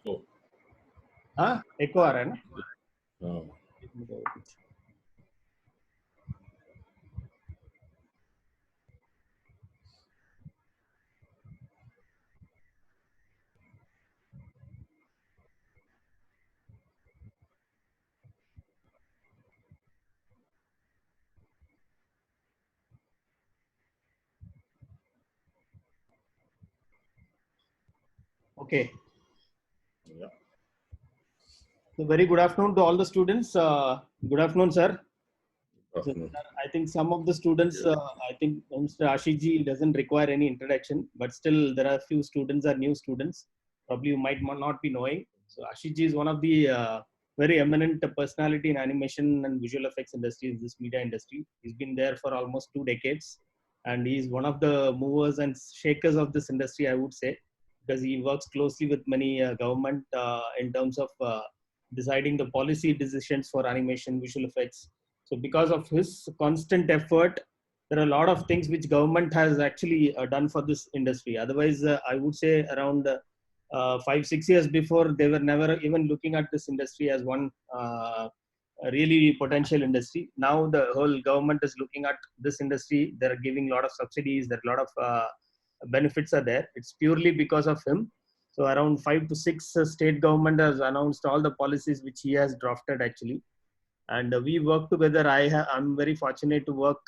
Oh. हाँ एको आ रहा है ना Oh. Okay. Yeah. So very good afternoon to all the students. Good afternoon, sir. So, Afternoon. I think some of the students, I think Mr. Ashish ji doesn't require any introduction, but still there are few students are new students. Probably you might not be knowing. So Ashish ji is one of the very eminent personality in animation and visual effects industry, in this media industry. He's been there for almost 2 decades, and he's one of the movers and shakers of this industry, I would say, because he works closely with many government in terms of deciding the policy decisions for animation, visual effects. So because of his constant effort, there are a lot of things which government has actually done for this industry. Otherwise, I would say around 5, 6 years before, they were never even looking at this industry as one really potential industry. Now the whole government is looking at this industry. They're giving a lot of subsidies. There are a lot of benefits are there. It's purely because of him. So around 5 to 6 state government has announced all the policies which he has drafted actually, and we work together. I'm very fortunate to work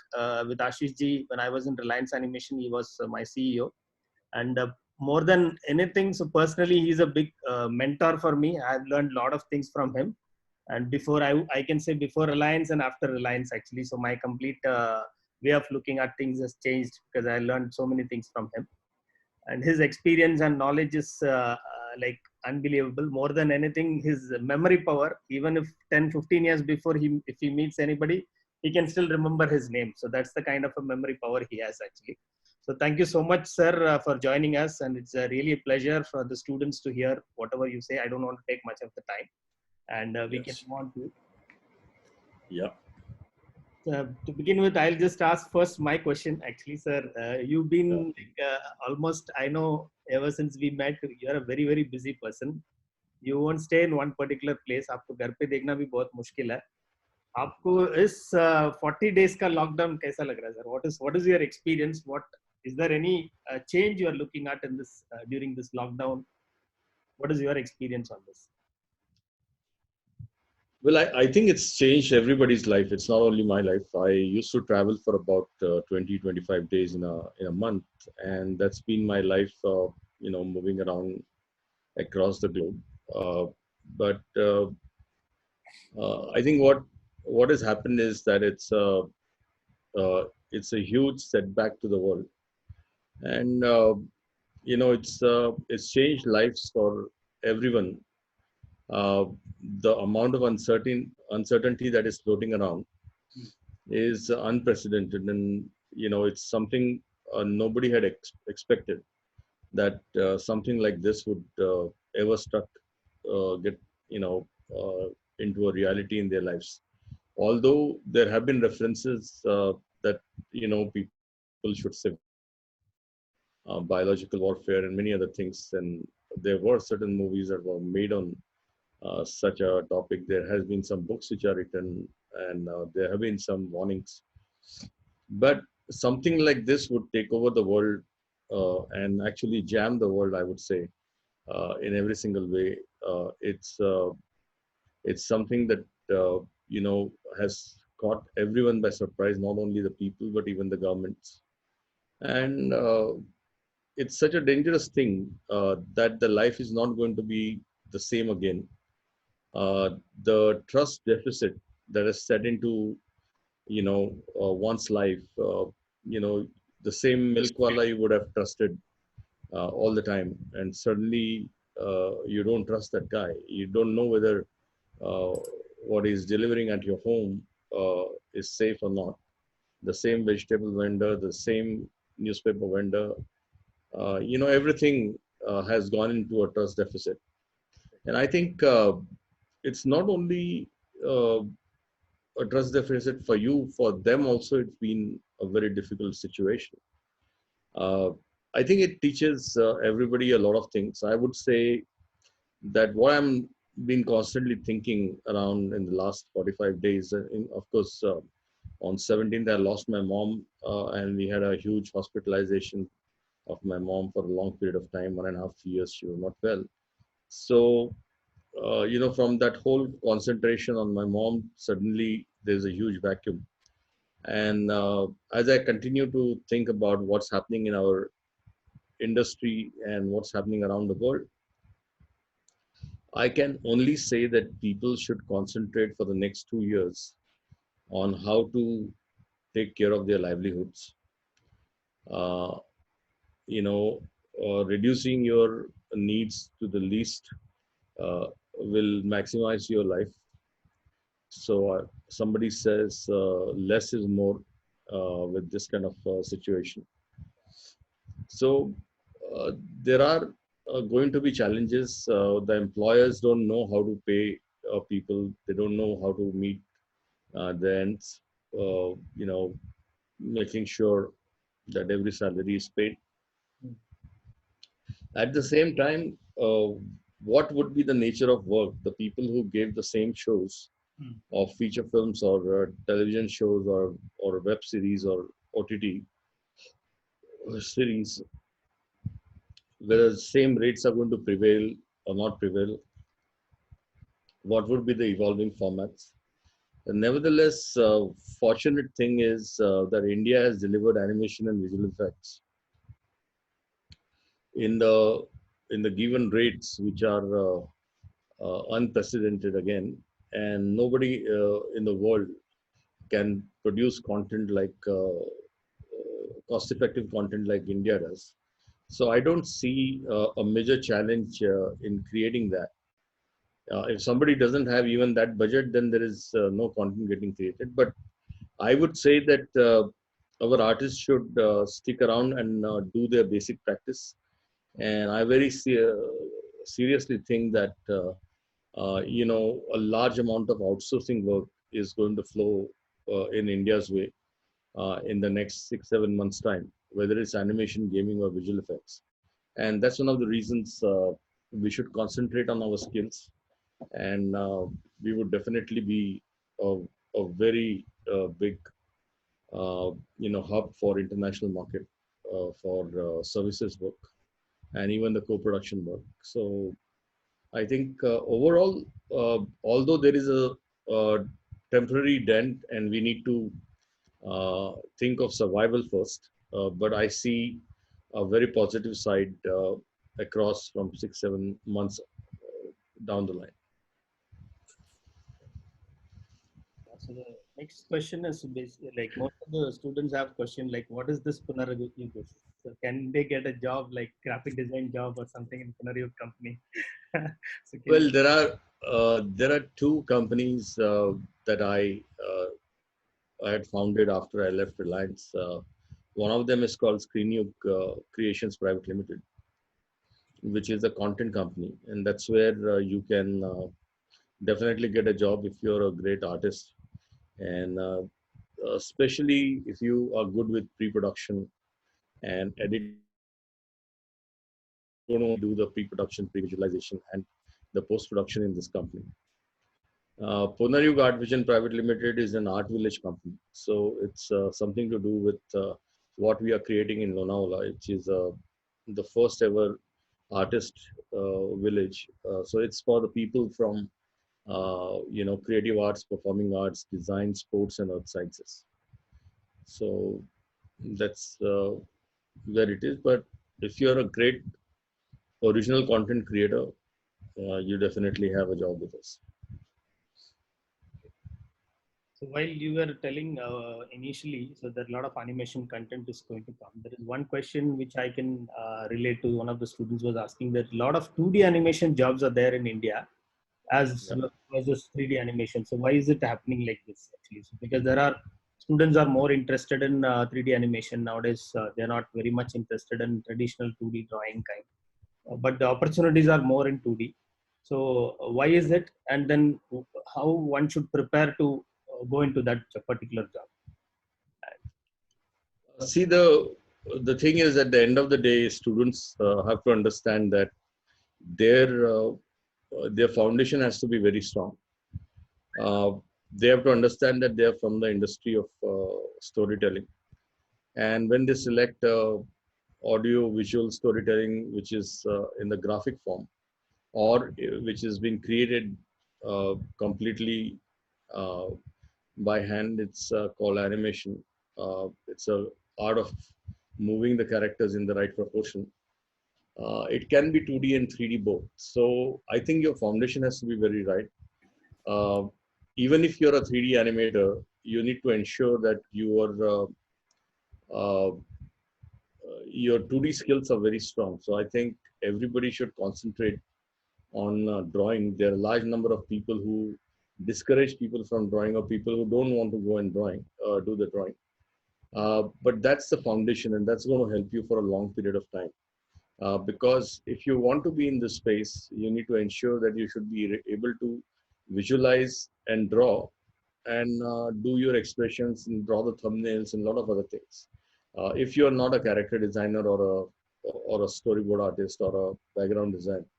with Ashish ji. When I was in Reliance Animation, he was my CEO, and more than anything, so personally, he's a big mentor for me. I've learned a lot of things from him, and before I can say before Reliance and after Reliance actually. So my complete way of looking at things has changed because I learned so many things from him, and his experience and knowledge is like unbelievable. More than anything, his memory power, even if 10, 15 years before if he meets anybody, he can still remember his name. So that's the kind of a memory power he has actually. So thank you so much, sir, for joining us, and it's really a pleasure for the students to hear whatever you say. I don't want to take much of the time, and we can Yes. move on to. Yeah. To begin with, I'll just ask first my question. Actually, sir, you've Yeah. been like, almost, I know, ever since we met, you're a very, very busy person. You won't stay in one particular place. आपको घर पे देखना भी बहुत मुश्किल है. आपको इस 40 days का lockdown कैसा लग रहा है, sir? What is your experience? Is there any change you are looking at in this during this lockdown? What is your experience on this? Well, I think it's changed everybody's life. It's not only my life. I used to travel for about 20, 25 days in a month, and that's been my life, moving around across the globe. But I think what has happened is that it's a huge setback to the world, and it's changed lives for everyone. uh, the amount of uncertainty that is floating around is unprecedented, and it's something nobody had expected, that something like this would ever struck get you know into a reality in their lives. Although there have been references that people should say biological warfare and many other things, and there were certain movies that were made on such a topic. There has been some books which are written, and there have been some warnings. But something like this would take over the world and actually jam the world, I would say, in every single way. It's something that uh, you know has caught everyone by surprise, not only the people but even the governments. And it's such a dangerous thing that the life is not going to be the same again. The trust deficit that is set into one's life. The same milk wala you would have trusted all the time, and suddenly you don't trust that guy. You don't know whether uh, what he's delivering at your home is safe or not. The same vegetable vendor, the same newspaper vendor, everything has gone into a trust deficit. And I think it's not only uh, a trust deficit for you, for them also, it's been a very difficult situation. Uh, I think it teaches everybody a lot of things. I would say that what I'm been constantly thinking around in the last 45 days. Of course, on 17th, I lost my mom, and we had a huge hospitalization of my mom for a long period of time, 1.5 years. She was not well. So, from that whole concentration on my mom, suddenly there's a huge vacuum. And as I continue to think about what's happening in our industry and what's happening around the world, I can only say that people should concentrate for the next 2 years on how to take care of their livelihoods. Uh, reducing your needs to the least will maximize your life. So somebody says less is more with this kind of situation. So uh, there are going to be challenges. The employers don't know how to pay people. They don't know how to meet the ends. Making sure that every salary is paid. At the same time, what would be the nature of work? The people who gave the same shows of feature films or television shows or web series or OTT series, whether the same rates are going to prevail or not prevail, what would be the evolving formats? And nevertheless, fortunate thing is that India has delivered animation and visual effects in the given rates, which are unprecedented again, and nobody in the world can produce content like cost-effective content like India does. So I don't see a major challenge in creating that. If somebody doesn't have even that budget, then there is no content getting created. But I would say that our artists should stick around and do their basic practice. And I very seriously think that a large amount of outsourcing work is going to flow in India's way in the next 6-7 months time, whether it's animation, gaming, or visual effects. And that's one of the reasons we should concentrate on our skills, and we would definitely be a very big hub for international market for services work and even the co-production work. So I think overall, although there is a temporary dent and we need to think of survival first, but I see a very positive side across from 6-7 months down the line. So the next question is basically like most of the students have question like, what is this Punnaryug? So can they get a job like graphic design job or something in Punnaryug company? So Well, there are two companies that I had founded after I left Reliance. One of them is called Screenyug Creations Private Limited, which is a content company, and that's where you can definitely get a job if you're a great artist, and especially if you are good with pre-production and editing. You're going to only do the pre-production, pre-visualization, and the post-production in this company. Punnaryug Artvision Private Limited is an art village company. So it's something to do with what we are creating in Lonavala, which is the first ever artist village. So it's for the people from, creative arts, performing arts, design, sports, and earth sciences. So that's where it is. But if you're a great original content creator, you definitely have a job with us. So while you were telling initially, so that a lot of animation content is going to come. There is one question which I can relate to. One of the students was asking that a lot of 2D animation jobs are there in India as Yeah. as a 3D animation. So why is it happening like this actually? So because there are students are more interested in 3D animation nowadays. They're not very much interested in traditional 2D drawing kind. But the opportunities are more in 2D. So why is it? And then how one should prepare to go into that particular job? See, the thing is, at the end of the day, students have to understand that their their foundation has to be very strong. Uh, they have to understand that they are from the industry of storytelling. And when they select audio visual storytelling, which is in the graphic form, or which has been created completely uh, by hand, it's called animation. It's a art of moving the characters in the right proportion. It can be 2D and 3D both. So I think your foundation has to be very right. Uh, Even if you're a 3D animator, you need to ensure that uh, your 2D skills are very strong. So I think everybody should concentrate on drawing. There are a large number of people who discourage people from drawing, or people who don't want to go and do the drawing. But that's the foundation, and that's going to help you for a long period of time. Because if you want to be in this space, you need to ensure that you should be able to visualize and draw and do your expressions and draw the thumbnails and a lot of other things. If you are not a character designer or a storyboard artist or a background designer,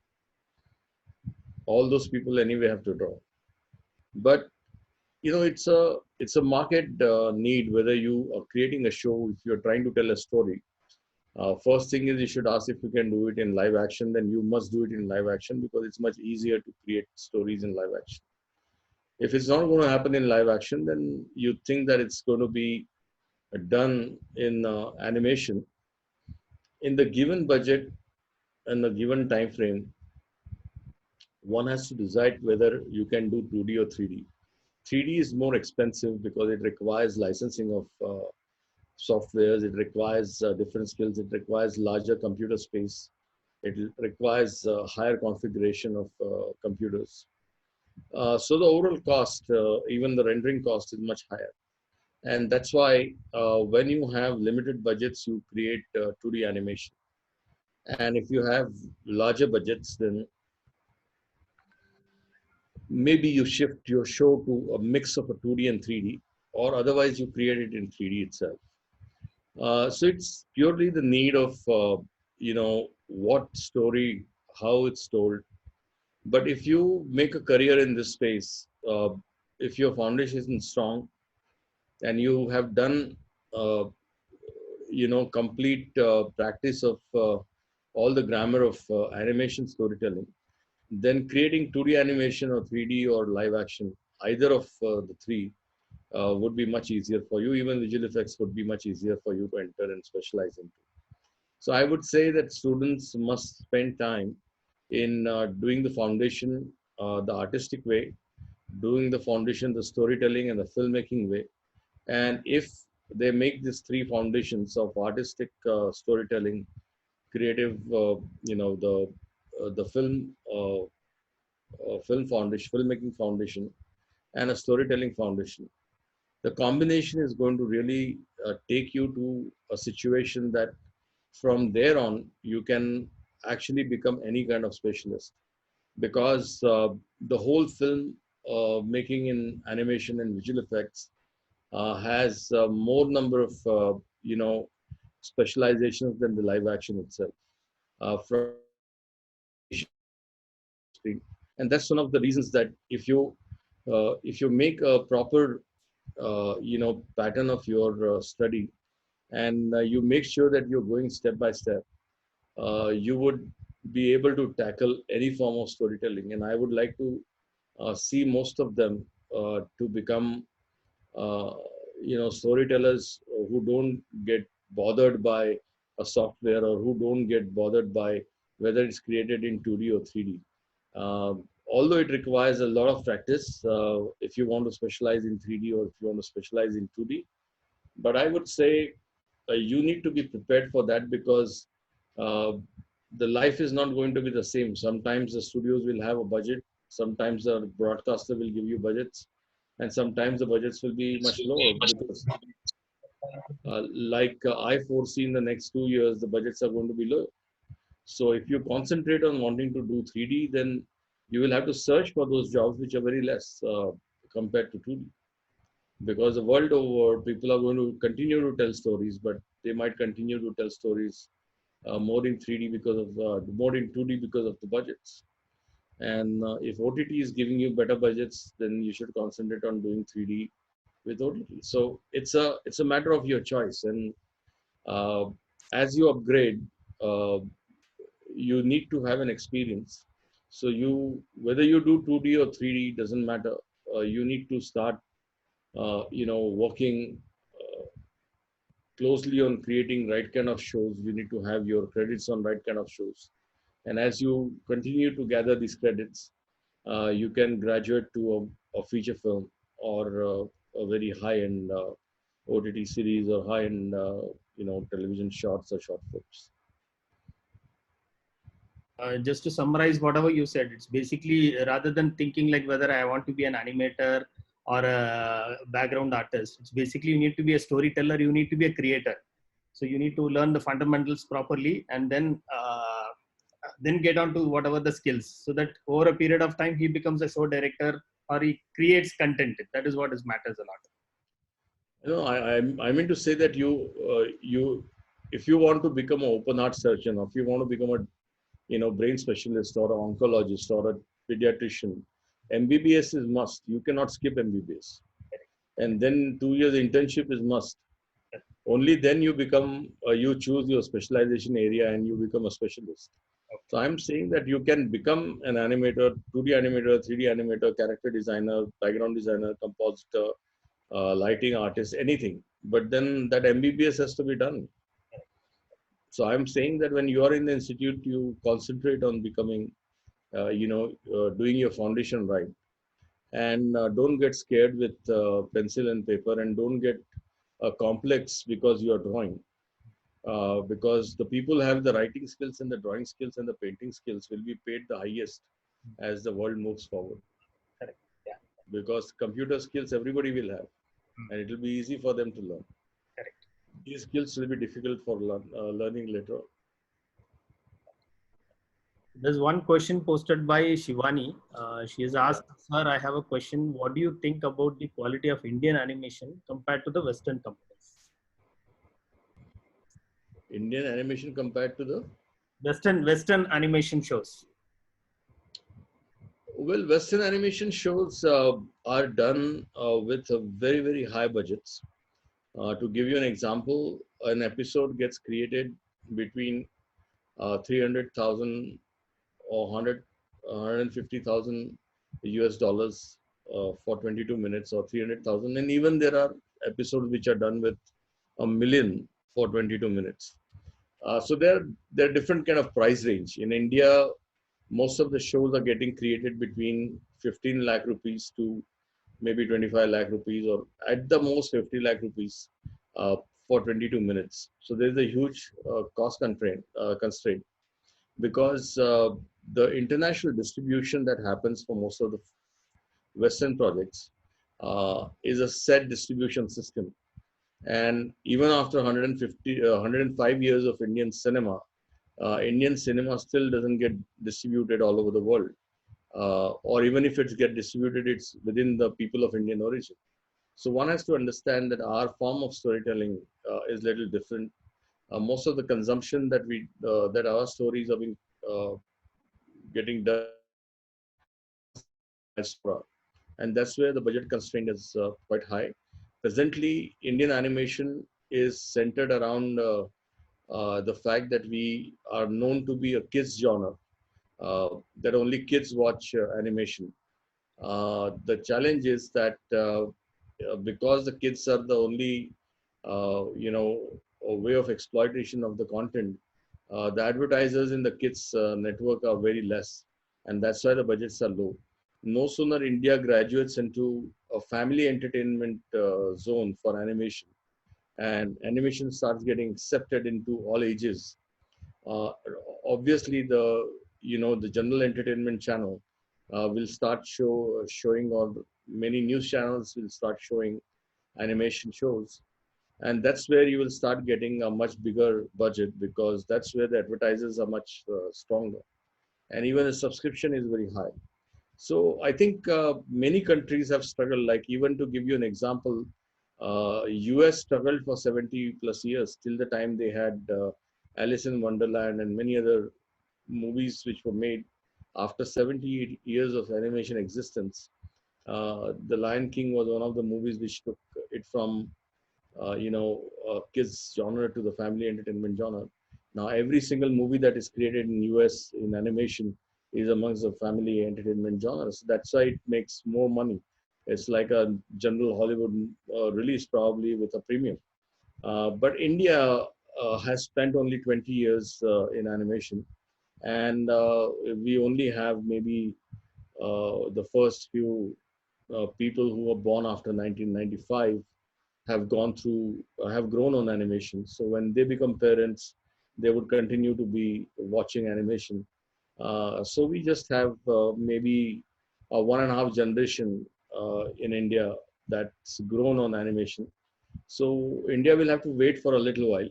all those people anyway have to draw. But it's a market need. Whether you are creating a show, if you're trying to tell a story, first thing is you should ask if you can do it in live action. Then you must do it in live action, because it's much easier to create stories in live action. If it's not going to happen in live action, then you think that it's going to be done in animation. In the given budget and the given time frame, one has to decide whether you can do 2D or 3D. 3D is more expensive because it requires licensing of softwares, it requires different skills, it requires larger computer space, it requires higher configuration of computers. So the overall cost, even the rendering cost, is much higher. And that's why when you have limited budgets, you create 2D animation. And if you have larger budgets, then maybe you shift your show to a mix of a 2D and 3D, or otherwise you create it in 3D itself. So it's purely the need of what story, how it's told. But if you make a career in this space, if your foundation isn't strong and you have done uh, complete practice of all the grammar of animation storytelling, then creating 2D animation or 3D or live action, either of the three, would be much easier for you. Even visual effects would be much easier for you to enter and specialize into. So I would say that students must spend time in doing the foundation the artistic way, doing the foundation the storytelling and the filmmaking way. And if they make these three foundations of artistic storytelling, creative, the film foundation, filmmaking foundation, and a storytelling foundation, the combination is going to really take you to a situation that from there on you can actually become any kind of specialist, because the whole film making in animation and visual effects has more number of specializations than the live action itself, from industry. And that's one of the reasons that if you make a proper pattern of your study, and you make sure that you're going step by step, you would be able to tackle any form of storytelling. And I would like to see most of them to become uh, storytellers who don't get bothered by a software, or who don't get bothered by whether it's created in 2D or 3D. Although it requires a lot of practice if you want to specialize in 3D or if you want to specialize in 2D. But I would say you need to be prepared for that, because uh, the life is not going to be the same. Sometimes the studios will have a budget, sometimes the broadcaster will give you budgets, and sometimes the budgets will be much lower, because I foresee in the next 2 years, the budgets are going to be low. So if you concentrate on wanting to do 3D, then you will have to search for those jobs which are very less compared to 2D. Because the world over, people are going to continue to tell stories, but they might continue to tell stories more in 3D because of more in 2D because of the budgets. And if OTT is giving you better budgets, then you should concentrate on doing 3D with OTT. So it's a matter of your choice. And uh, as you upgrade, uh, you need to have an experience. So you, whether you do 2D or 3D, doesn't matter. You need to start, working closely on creating right kind of shows. You need to have your credits on right kind of shows. And as you continue to gather these credits, you can graduate to a feature film or a very high-end OTT series or high-end, television shorts or short films. Just to summarize whatever you said, it's basically rather than thinking like whether I want to be an animator or a background artist, it's basically you need to be a storyteller, you need to be a creator. So you need to learn the fundamentals properly, and then get on to whatever the skills, so that over a period of time he becomes a show director or he creates content. That is what is matters a lot. I mean to say that if you want to become an open heart surgeon, or if you want to become a brain specialist or an oncologist or a pediatrician, MBBS is must. You cannot skip MBBS. And then 2 years internship is must. Only then you become, you choose your specialization area and you become a specialist. So I'm saying that you can become an animator, 2D animator, 3D animator, character designer, background designer, compositor, lighting artist, anything. But then that MBBS has to be done. So I'm saying that when you are in the institute, you concentrate on becoming, doing your foundation right, and don't get scared with pencil and paper, and don't get a complex because you are drawing. Because the people have the writing skills and the drawing skills and the painting skills will be paid the highest as the world moves forward. Correct. Yeah. Because computer skills everybody will have, and it will be easy for them to learn. Correct. These skills will be difficult for learning later on. There's one question posted by Shivani. She has asked, "Sir, I have a question. What do you think about the quality of Indian animation compared to the Western companies?" Indian animation compared to the Western animation shows. Well, Western animation shows are done with a very, very high budgets. To give you an example, an episode gets created between 300,000 or 150,000 US dollars for 22 minutes, or 300,000. And even there are episodes which are done with a million for 22 minutes. So there are different kind of price range. In India, most of the shows are getting created between 15 lakh rupees to maybe 25 lakh rupees, or at the most 50 lakh rupees uh, for 22 minutes. So there's a huge cost constraint, because the international distribution that happens for most of the Western projects is a set distribution system. And even after 105 years of Indian cinema still doesn't get distributed all over the world. Or even if it's get distributed, it's within the people of Indian origin. So one has to understand that our form of storytelling is little different. Most of the consumption that our stories are being getting done diaspora, and that's where the budget constraint is quite high. Presently, Indian animation is centered around the fact that we are known to be a kids genre, that only kids watch animation. The challenge is that because the kids are the only, a way of exploitation of the content, the advertisers in the kids network are very less, and that's why the budgets are low. No sooner India graduates into a family entertainment zone for animation, and animation starts getting accepted into all ages. uh, Obviously the general entertainment channel will start showing, or many news channels will start showing animation shows, and that's where you will start getting a much bigger budget, because that's where the advertisers are much stronger, and even the subscription is very high. So I think many countries have struggled. Like, even to give you an example, US struggled for 70 plus years till the time they had Alice in Wonderland and many other movies which were made. after 70 years of animation existence, The Lion King was one of the movies which took it from kids genre to the family entertainment genre. Now every single movie that is created in US in animation is amongst the family entertainment genres. That's why it makes more money. It's like a general Hollywood release, probably with a premium. But India has spent only 20 years in animation, and we only have maybe the first few people who were born after 1995 have gone through have grown on animation. So when they become parents, they would continue to be watching animation. So we just have maybe a 1.5 generation in India that's grown on animation. So India will have to wait for a little while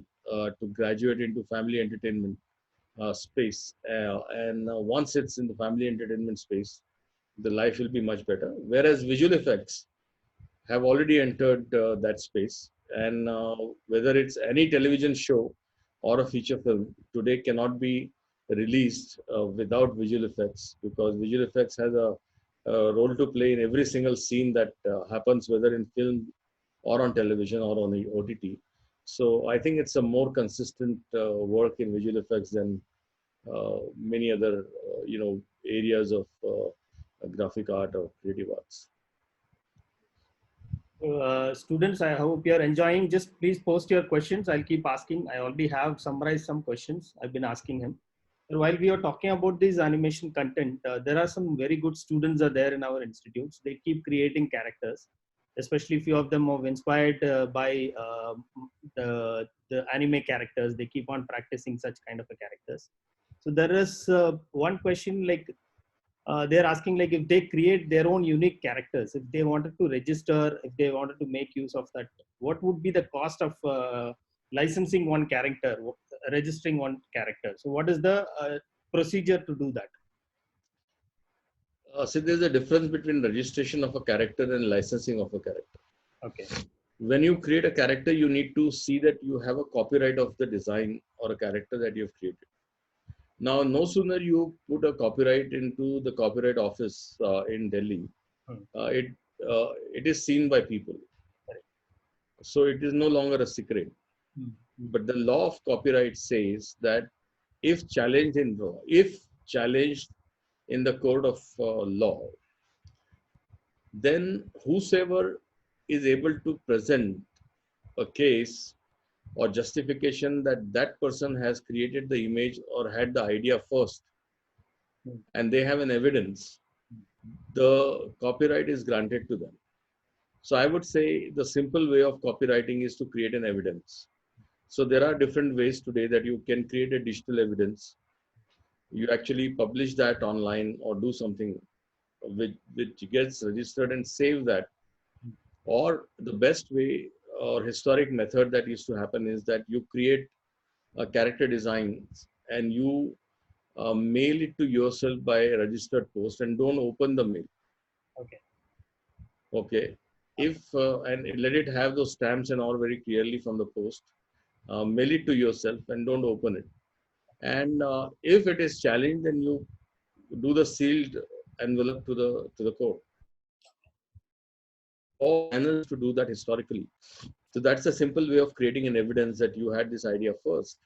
to graduate into family entertainment space, and once it's in the family entertainment space, the life will be much better. Whereas visual effects have already entered that space. And whether it's any television show or a feature film today cannot be released without visual effects, because visual effects has a role to play in every single scene that happens, whether in film or on television or on the OTT. So I think it's a more consistent work in visual effects than many other areas of graphic art or creative arts. Students, I hope you are enjoying. Just please post your questions. I'll keep asking. I already have summarized some questions I've been asking him. And while we are talking about this animation content, there are some very good students are there in our institutes. They keep creating characters, especially few of them are inspired by the anime characters. They keep on practicing such kind of a characters. So there is one question like they're asking like if they create their own unique characters, if they wanted to register, if they wanted to make use of that, what would be the cost of licensing one character, registering one character? So what is the procedure to do that? So there's a difference between registration of a character and licensing of a character. Okay. When you create a character, you need to see that you have a copyright of the design or a character that you've created. Now, no sooner you put a copyright into the copyright office in Delhi, Hmm. it is seen by people. Correct. So it is no longer a secret. Hmm. But the law of copyright says that if challenged in the court of law, then whosoever is able to present a case or justification that that person has created the image or had the idea first, Hmm. and they have an evidence, the copyright is granted to them. So I would say the simple way of copywriting is to create an evidence. So there are different ways today that you can create a digital evidence. You actually publish that online or do something which gets registered and save that. Or the best way or historic method that used to happen is that you create a character designs and you mail it to yourself by a registered post and don't open the mail. Okay. Okay. If and let it have those stamps and all very clearly from the post. Mail it to yourself and don't open it. And if it is challenged, then you do the sealed envelope to the court. There are all channels to do that historically. So that's a simple way of creating an evidence that you had this idea first.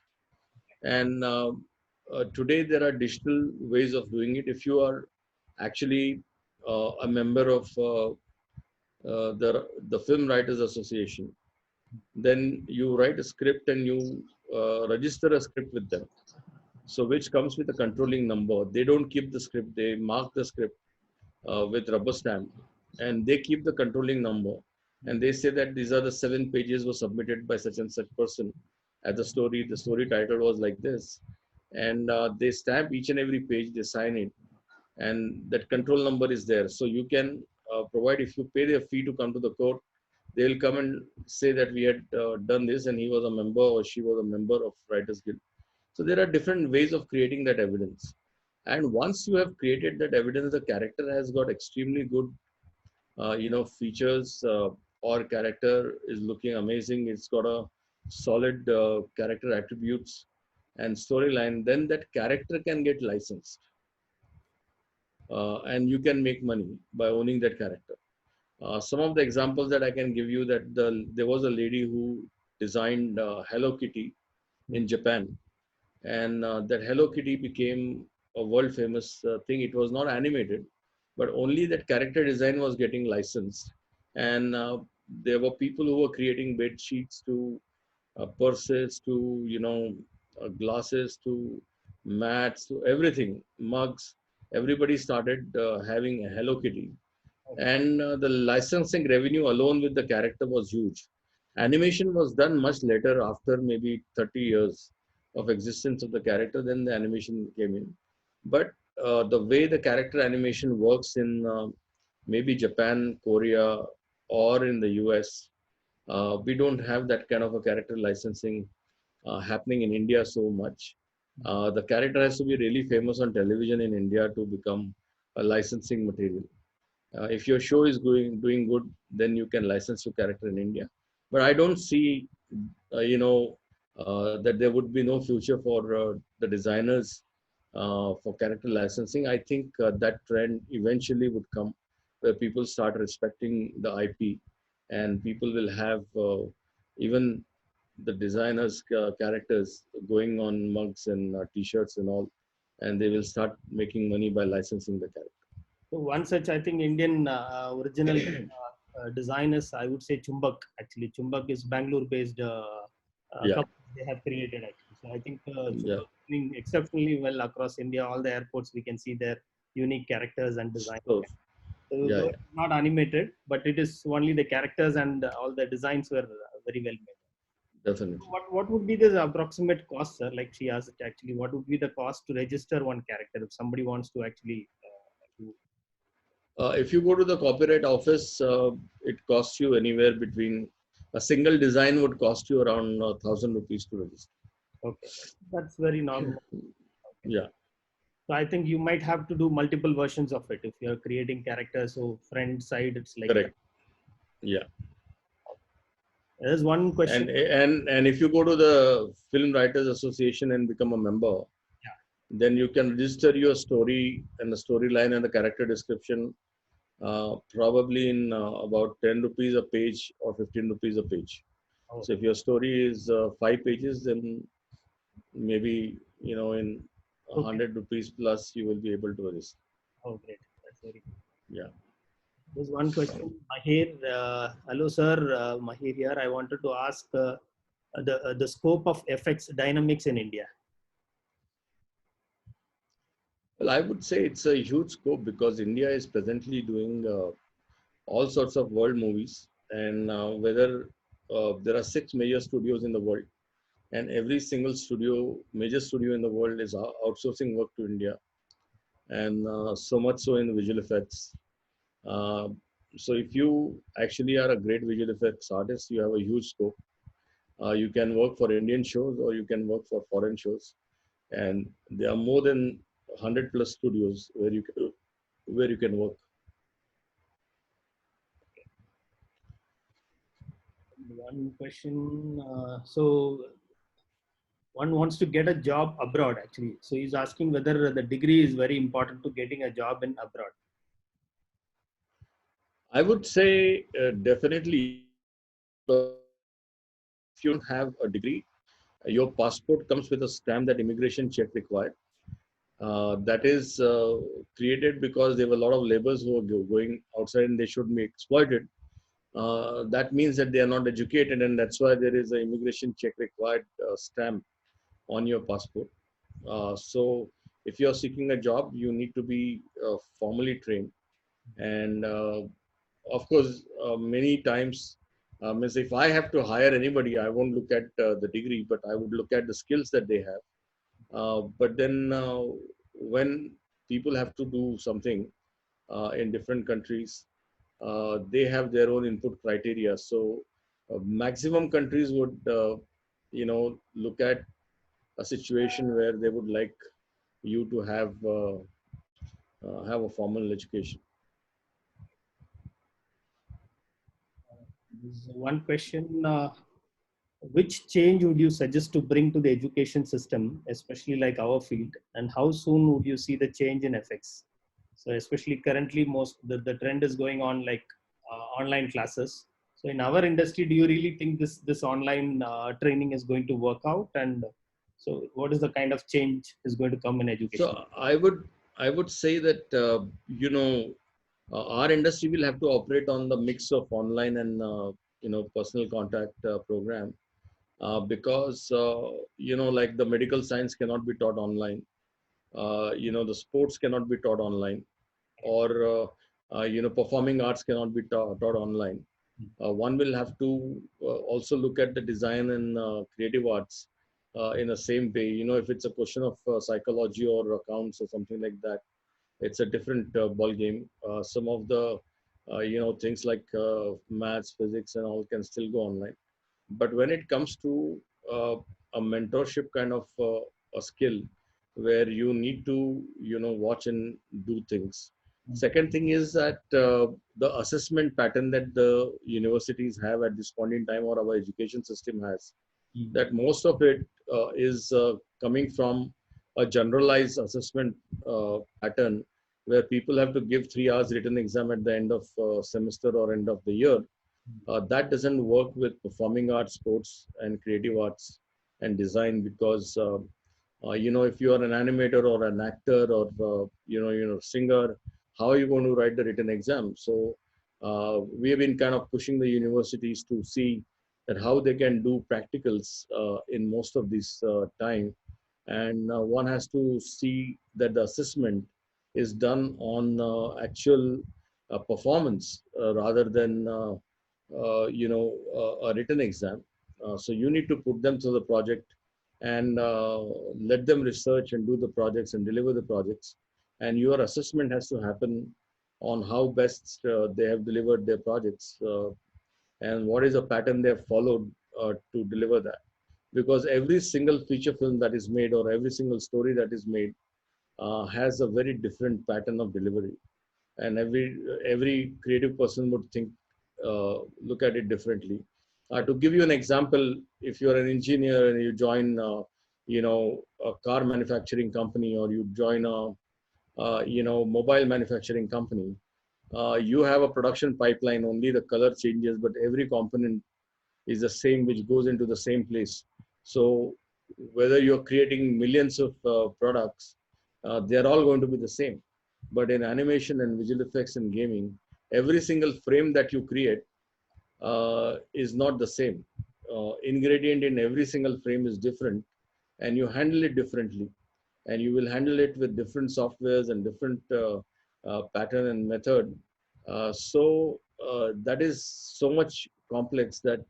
And today there are digital ways of doing it. If you are actually a member of the Film Writers Association, then you write a script and you register a script with them. So which comes with a controlling number. They don't keep the script; they mark the script with rubber stamp, and they keep the controlling number. And they say that these are the 7 pages were submitted by such and such person. At the story title was like this, and they stamp each and every page. They sign it, and that control number is there. So you can provide, if you pay their fee to come to the court, they'll come and say that we had done this, and he was a member or she was a member of Writers Guild. So there are different ways of creating that evidence. And once you have created that evidence, the character has got extremely good, features, or character is looking amazing. It's got a solid character attributes and storyline. Then that character can get licensed. and you can make money by owning that character. Some of the examples that I can give you, that there was a lady who designed Hello Kitty in Japan, and that Hello Kitty became a world famous thing. It was not animated, but only that character design was getting licensed, and there were people who were creating bed sheets to purses to glasses to mats to everything, mugs. Everybody started having a Hello Kitty, and the licensing revenue alone with the character was huge. Animation was done much later, after maybe 30 years of existence of the character, then the animation came in. But the way the character animation works in maybe Japan, Korea, or in the US, we don't have that kind of a character licensing happening in India so much. The character has to be really famous on television in India to become a licensing material. If your show is doing good, then you can license your character in India. But I don't see, that there would be no future for the designers for character licensing. I think that trend eventually would come, where people start respecting the IP, and people will have even the designers' characters going on mugs and T-shirts and all, and they will start making money by licensing the character. So one such, I think, Indian original design is, I would say, Chumbak. Actually, Chumbak is Bangalore-based Yeah, company they have created. Actually, so I think yeah. Chumbak is doing exceptionally well across India. All the airports we can see their unique characters and designs. So, So yeah, though yeah, it's not animated, but it is only the characters and all the designs were very well made. definitely. What would be the approximate cost, sir? Like she asked, actually, what would be the cost to register one character if somebody wants to actually do? If you go to the copyright office, it costs you anywhere between, a single design would cost you around 1,000 rupees to register. Okay, that's very normal. Okay. Yeah, So I think you might have to do multiple versions of it if you're creating characters. So friend side, it's like that. correct. Yeah, There's one question. and if you go to the Film Writers Association and become a member, Yeah. then you can register your story and the storyline and the character description, probably in about 10 rupees a page or 15 rupees a page. Oh, So if your story is 5 pages, then maybe in okay. 100 rupees plus you will be able to register. Oh, great. That's very good. Yeah. There's one question. Mahir, hello, sir. Mahir here. I wanted to ask the scope of FX dynamics in India. Well, I would say it's a huge scope, because India is presently doing all sorts of world movies, and whether there are 6 major studios in the world, and every single major studio in the world is outsourcing work to India, and so much so in visual effects. Uh, so if you actually are a great visual effects artist, you have a huge scope. You can work for Indian shows or you can work for foreign shows, and there are more than 100 plus studios where you can work. One question. So one wants to get a job abroad, actually. So he's asking whether the degree is very important to getting a job in abroad. I would say definitely yes, because if you don't have a degree, your passport comes with a stamp that immigration check required. That is created because there were a lot of laborers who are going outside and they should be exploited. That means that they are not educated, and that's why there is an immigration check required stamp on your passport. So if you're seeking a job, you need to be formally trained, and of course, many times, means if I have to hire anybody, I won't look at the degree, but I would look at the skills that they have. But then when people have to do something in different countries, they have their own input criteria. So maximum countries would, look at a situation where they would like you to have a formal education. There's one question. Which change would you suggest to bring to the education system, especially like our field, and how soon would you see the change in FX? So especially currently, the trend is going on like online classes. So in our industry, do you really think this online training is going to work out? And so, what is the kind of change is going to come in education? So I would say that our industry will have to operate on the mix of online and personal contact program, because like the medical science cannot be taught online. The sports cannot be taught online, or performing arts cannot be taught online. One will have to also look at the design and creative arts in the same way. If it's a question of psychology or accounts or something like that, it's a different ball game. Some of the things like maths, physics, and all can still go online. But when it comes to a mentorship kind of a skill, where you need to watch and do things. Second thing is that the assessment pattern that the universities have at this point in time, or our education system has, that most of it is coming from a generalized assessment pattern, where people have to give 3 hours written exam at the end of semester or end of the year. That doesn't work with performing arts, sports, and creative arts and design, because if you are an animator or an actor, or singer, how are you going to write the written exam? So we have been kind of pushing the universities to see that how they can do practicals in most of this time, and one has to see that the assessment is done on actual performance rather than a written exam. So you need to put them through the project, and let them research and do the projects and deliver the projects. And your assessment has to happen on how best they have delivered their projects, and what is the pattern they have followed to deliver that. Because every single feature film that is made, or every single story that is made, has a very different pattern of delivery, and every creative person would look at it differently. To give you an example, if you're an engineer and you join a car manufacturing company, or you join a mobile manufacturing company, you have a production pipeline. Only the color changes, but every component is the same, which goes into the same place. So whether you're creating millions of products, they're all going to be the same. But in animation and visual effects and gaming, every single frame that you create is not the same. Ingredient in every single frame is different, and you handle it differently. And you will handle it with different softwares and different pattern and method. So that is so much complex that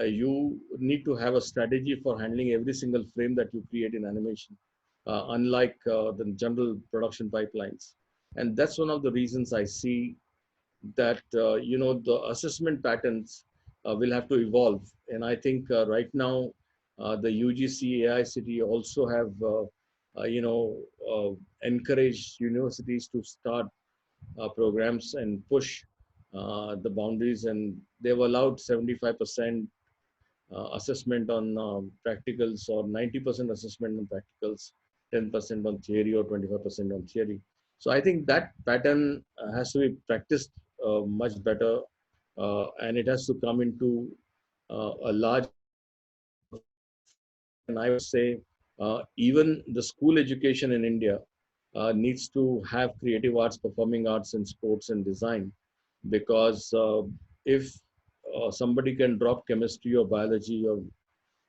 you need to have a strategy for handling every single frame that you create in animation, unlike the general production pipelines. And that's one of the reasons I see that the assessment patterns will have to evolve. And I think right now the UGC, AICTE also have encouraged universities to start programs and push the boundaries, and they've allowed 75% assessment on practicals, or 90% assessment on practicals, 10% on theory, or 25% on theory. So I think that pattern has to be practiced much better, and it has to come into a large fold. And I would say even the school education in India needs to have creative arts, performing arts, and sports and design, because if somebody can drop chemistry or biology,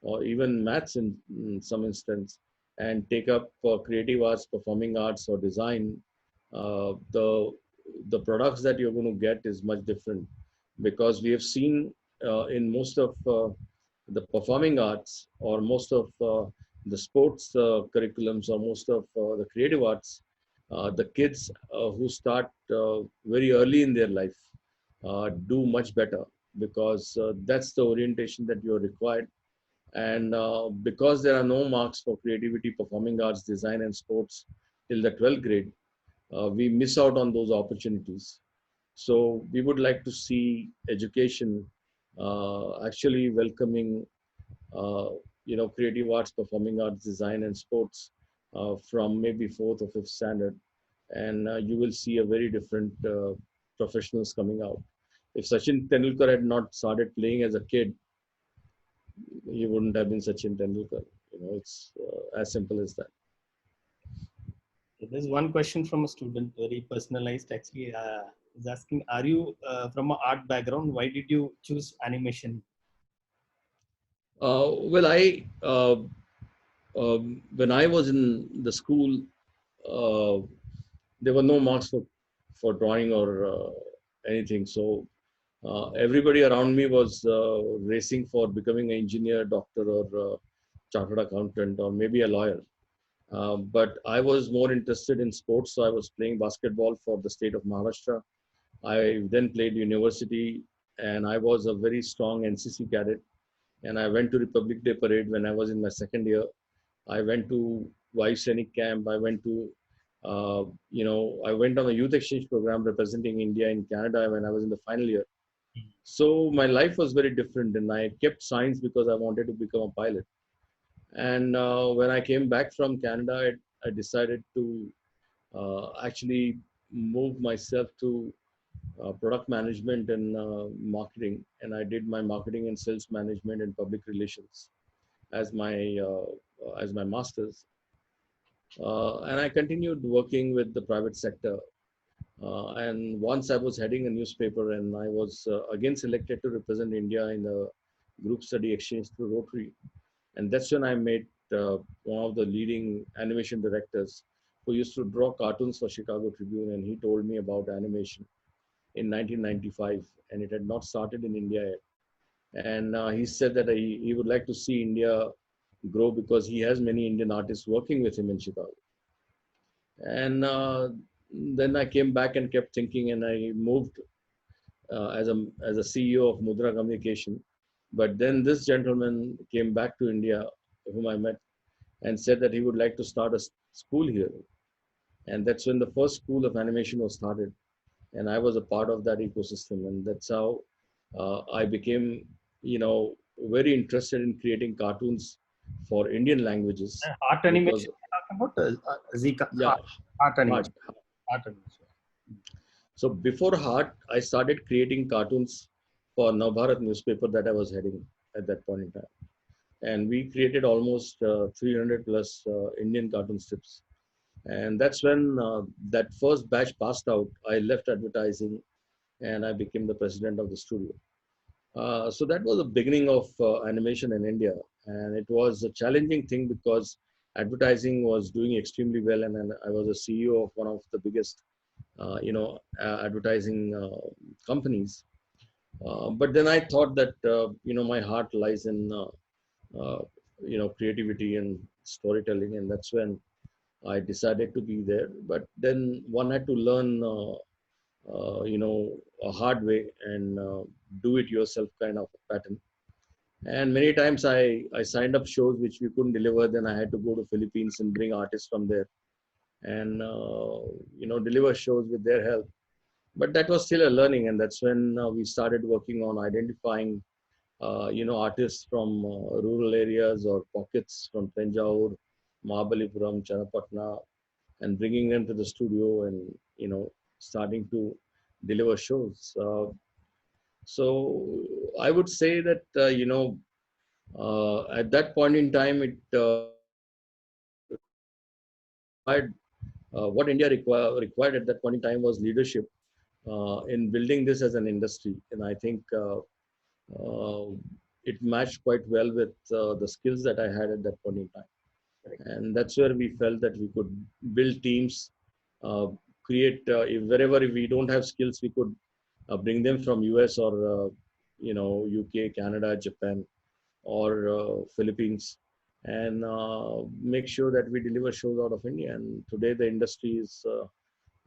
or even maths in some instance, and take up creative arts, performing arts, or design, the products that you're going to get is much different. Because we have seen in most of the performing arts, or most of the sports curriculums, or most of the creative arts, the kids who start very early in their life do much better, because that's the orientation that you're required. And because there are no marks for creativity, performing arts, design, and sports till the 12th grade, we miss out on those opportunities. So we would like to see education actually welcoming, creative arts, performing arts, design, and sports from maybe fourth or fifth standard. and you will see a very different professionals coming out. If Sachin Tendulkar had not started playing as a kid, he wouldn't have been Sachin Tendulkar. It's as simple as that. So there's one question from a student, very personalized actually. Is asking, are you from an art background? Why did you choose animation? Well, when I was in the school, uh, there were no marks for drawing or anything. So everybody around me was racing for becoming an engineer, doctor, or chartered accountant, or maybe a lawyer. But I was more interested in sports, so I was playing basketball for the state of Maharashtra. I then played university, and I was a very strong NCC cadet. And I went to Republic Day Parade when I was in my second year. I went to Vayu camp. I went to, I went on a youth exchange program representing India in Canada when I was in the final year. So my life was very different, and I kept science because I wanted to become a pilot. And when I came back from Canada, I decided to actually move myself to product management and marketing, and I did my marketing and sales management and public relations as my masters. And I continued working with the private sector. And once I was heading a newspaper, and I was again selected to represent India in the group study exchange through Rotary. And that's when I met one of the leading animation directors who used to draw cartoons for Chicago Tribune, and he told me about animation in 1995, and it had not started in India yet. And he said that he would like to see India grow because he has many Indian artists working with him in Chicago. And then I came back and kept thinking, and I moved as a CEO of Mudra Communication. But then this gentleman came back to India, whom I met, and said that he would like to start a school here. And that's when the first school of animation was started. And I was a part of that ecosystem. And that's how I became, very interested in creating cartoons for Indian languages Art because, animation you're talking about? Zika, yeah, art heart. animation. Art animation. So before Heart, I started creating cartoons for Navbharat newspaper that I was heading at that point in time. And we created almost 300 plus Indian cartoon strips. And that's when that first batch passed out. I left advertising and I became the president of the studio. So that was the beginning of animation in India. And it was a challenging thing because advertising was doing extremely well. And then I was a CEO of one of the biggest, advertising companies. But then I thought that, my heart lies in, creativity and storytelling. And that's when I decided to be there. But then one had to learn, a hard way and do it yourself kind of a pattern. And many times I signed up shows which we couldn't deliver. Then I had to go to Philippines and bring artists from there and, deliver shows with their help. But that was still a learning. And that's when we started working on identifying, artists from rural areas or pockets from Tanjore, Mahabalipuram, Channapatna, and bringing them to the studio and, starting to deliver shows. So I would say that, at that point in time, it required, what India required at that point in time was leadership in building this as an industry. And I think uh, it matched quite well with the skills that I had at that point in time. And that's where we felt that we could build teams, uh, create, wherever we don't have skills, we could bring them from US or, UK, Canada, Japan, or Philippines, and make sure that we deliver shows out of India. And today the industry is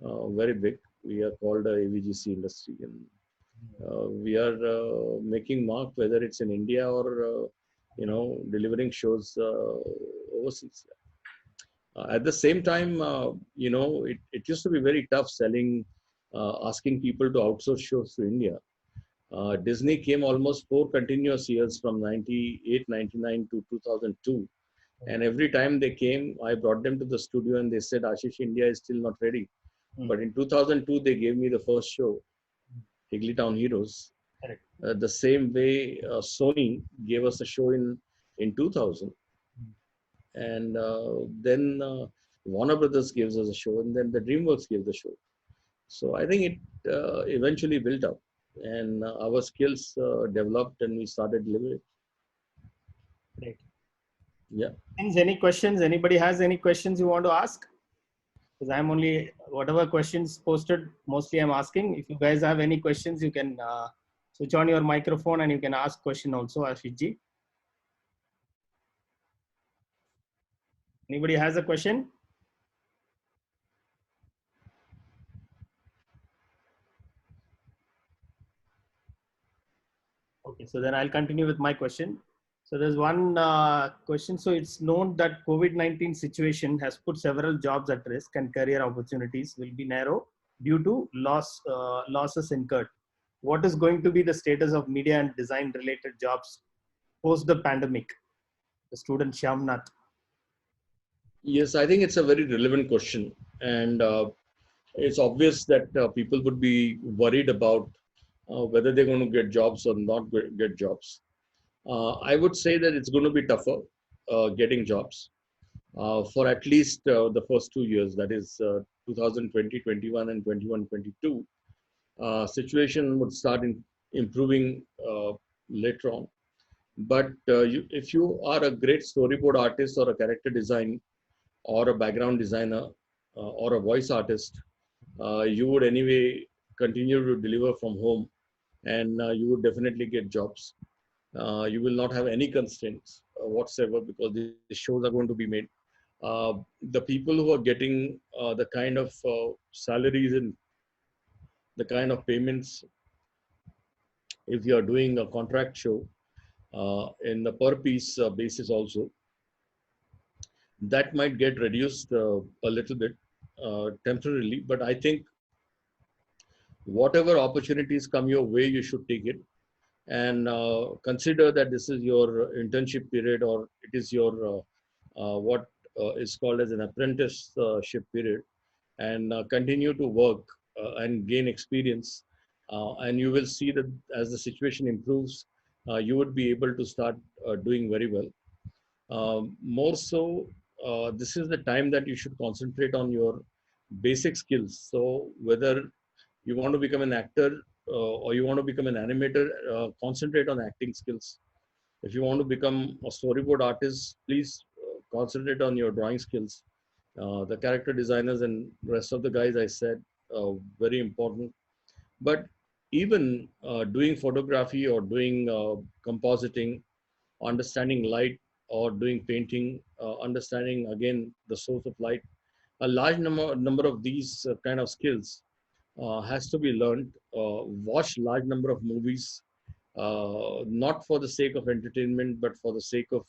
very big. We are called a AVGC industry, and we are making mark whether it's in India or delivering shows overseas. At the same time, it used to be very tough selling, asking people to outsource shows to India. Disney came almost 4 continuous years from 98, 99 to 2002. And every time they came, I brought them to the studio and they said, Ashish, India is still not ready. But in 2002, they gave me the first show, Higglytown Heroes. Correct. The same way Sony gave us a show in 2000, and then Warner Brothers gives us a show, and then the DreamWorks gives the show. So I think it eventually built up, and our skills developed, and we started delivering. Great. Yeah. Any questions? Anybody has any questions you want to ask? Because I'm only whatever questions posted, mostly I'm asking. If you guys have any questions, you can switch on your microphone and you can ask question also, Ashish ji. Anybody has a question? Okay, so then I'll continue with my question. So there's one question. So it's known that COVID-19 situation has put several jobs at risk and career opportunities will be narrow due to losses incurred. What is going to be the status of media and design related jobs post the pandemic? The student Shyamnath. Yes, I think it's a very relevant question, and it's obvious that people would be worried about whether they're going to get jobs or not get jobs. I would say that it's going to be tougher getting jobs for at least the first 2 years, that is 2020, 21, and 21, 22. Situation would start improving later on. But if you are a great storyboard artist or a character design or a background designer or a voice artist, you would anyway continue to deliver from home, and you would definitely get jobs. You will not have any constraints whatsoever, because the shows are going to be made. The people who are getting the kind of salaries and the kind of payments, if you are doing a contract show in the per piece basis also, that might get reduced a little bit temporarily. But I think whatever opportunities come your way, you should take it, and consider that this is your internship period, or it is your what is called as an apprenticeship period, and continue to work and gain experience, and you will see that as the situation improves, you would be able to start doing very well. More so, this is the time that you should concentrate on your basic skills. So whether you want to become an actor or you want to become an animator, concentrate on acting skills. If you want to become a storyboard artist, please concentrate on your drawing skills. The character designers and rest of the guys I said, very important. But even doing photography or doing compositing, understanding light, or doing painting, understanding again the source of light, a large number of these kind of skills has to be learned. Watch large number of movies, not for the sake of entertainment, but for the sake of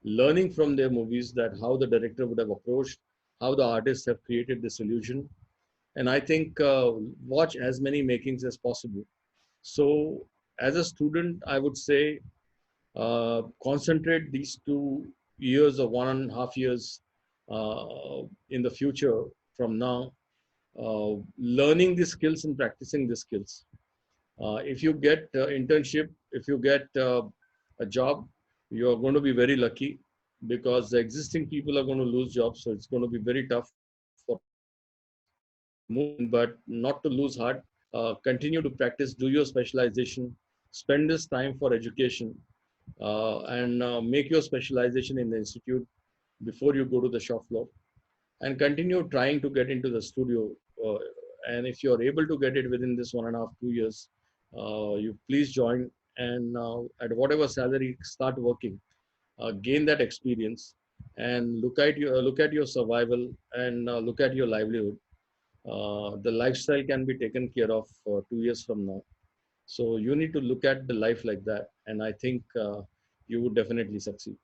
learning from their movies, that how the director would have approached, how the artists have created this illusion. And I think watch as many makings as possible. So as a student, I would say concentrate these 2 years or 1.5 years in the future from now, learning the skills and practicing the skills. If you get internship, if you get a job, you are going to be very lucky, because the existing people are going to lose jobs. So it's going to be very tough for move in, but not to lose heart. Continue to practice, do your specialization, spend this time for education, and make your specialization in the institute before you go to the shop floor, and continue trying to get into the studio. Uh, and if you are able to get it within this 1.5, 2 years, you please join, and at whatever salary, start working, gain that experience, and look at your survival, and look at your livelihood. The lifestyle can be taken care of 2 years from now. So you need to look at the life like that, and I think you would definitely succeed.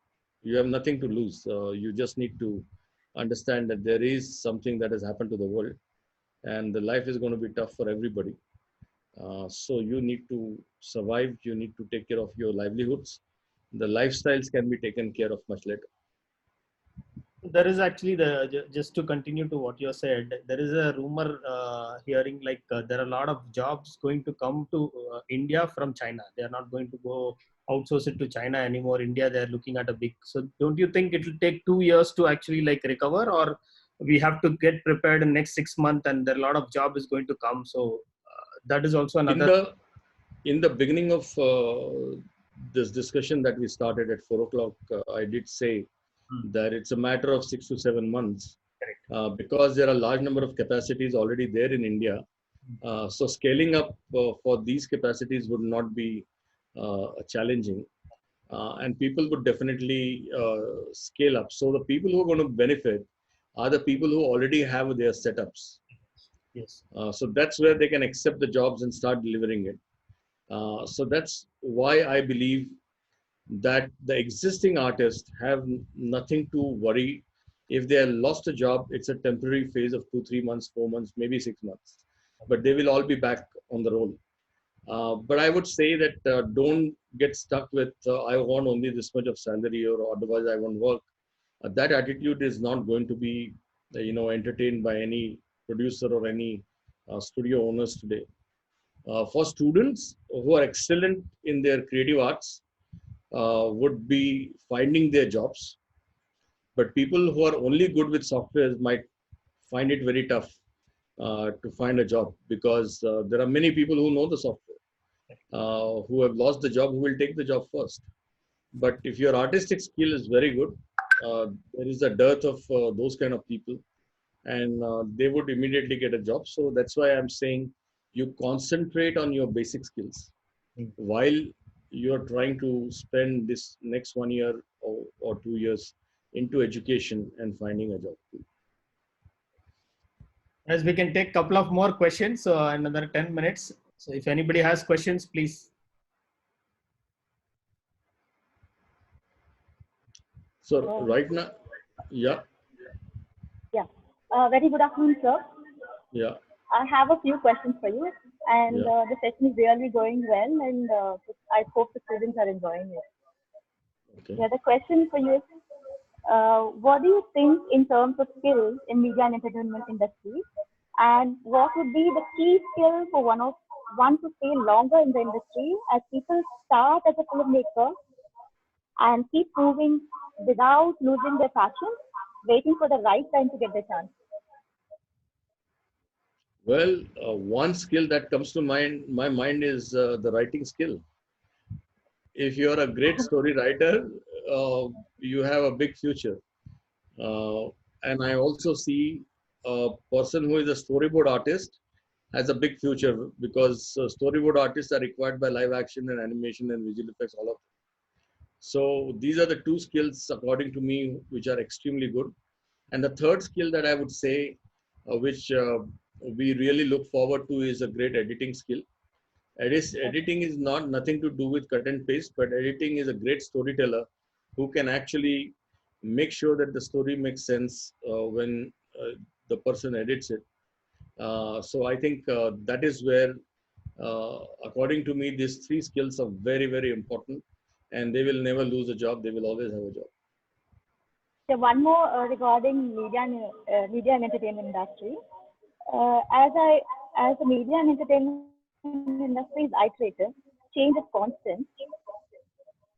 You have nothing to lose. You just need to understand that there is something that has happened to the world, and the life is going to be tough for everybody. So you need to survive. You need to take care of your livelihoods. The lifestyles can be taken care of much later. There is actually just to continue to what you said, there is a rumor hearing like there are a lot of jobs going to come to India from China. They are not going to go outsource it to China anymore. India, they are looking at a big. So don't you think it will take 2 years to actually like recover, or we have to get prepared in next 6 months and there are a lot of job is going to come. So that is also In another. the beginning of this discussion that we started at 4 o'clock, I did say Hmm, that it's a matter of 6 to 7 months correct. because there are a large number of capacities already there in India. So scaling up for these capacities would not be challenging, and people would definitely scale up. So the people who are going to benefit are the people who already have their setups. Yes. So that's where they can accept the jobs and start delivering it. So that's why I believe that the existing artists have nothing to worry. If they have lost a job, it's a temporary phase of 2, 3 months, 4 months, maybe 6 months, but they will all be back on the roll. But I would say that don't get stuck with I want only this much of salary or otherwise I won't work. That attitude is not going to be entertained by any producer or any studio owners today. For students who are excellent in their creative arts, would be finding their jobs, but people who are only good with softwares might find it very tough to find a job because there are many people who know the software, who have lost the job, who will take the job first. But if your artistic skill is very good, there is a dearth of those kind of people, and they would immediately get a job. So that's why I'm saying you concentrate on your basic skills Hmm. while you're trying to spend this next 1 year or 2 years into education and finding a job. As we can take couple of more questions, another 10 minutes. So if anybody has questions, please. So Uh, right now, yeah, yeah. Very good afternoon, sir. yeah, I have a few questions for you, and yeah. the session is really going well, and I hope the students are enjoying it. Okay. Yeah, the question for you is, what do you think in terms of skills in media and entertainment industry, and what would be the key skill for one to stay longer in the industry as people start as a filmmaker and keep moving without losing their passion, waiting for the right time to get the chance? Well, one skill that comes to my mind is the writing skill. If you're a great story writer, you have a big future. Uh, and I also see a person who is a storyboard artist has a big future because storyboard artists are required by live action and animation and visual effects, all of them. So these are the two skills, according to me, which are extremely good. And the third skill that I would say, which we really look forward to, is a great editing skill. Editing is not nothing to do with cut and paste, but editing is a great storyteller who can actually make sure that the story makes sense when the person edits it. So I think that is where, according to me, these three skills are very, very important, and they will never lose a job. They will always have a job. So one more regarding media and entertainment industry. As the media and entertainment industry is iterative, change is constant.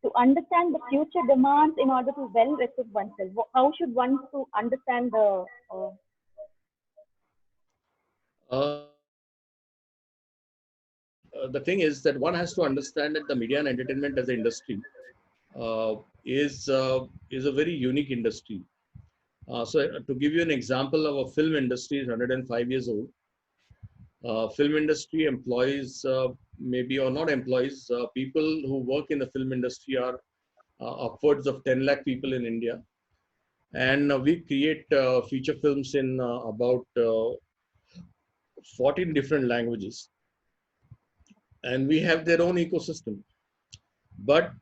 To understand the future demands in order to well equip oneself, how should one to understand the The thing is that one has to understand that the media and entertainment as an industry uh, is a very unique industry. So to give you an example of a film industry is 105 years old. Film industry employs maybe or not employs people who work in the film industry are upwards of 10 lakh people in India, and we create feature films in about 14 different languages, and we have their own ecosystem. But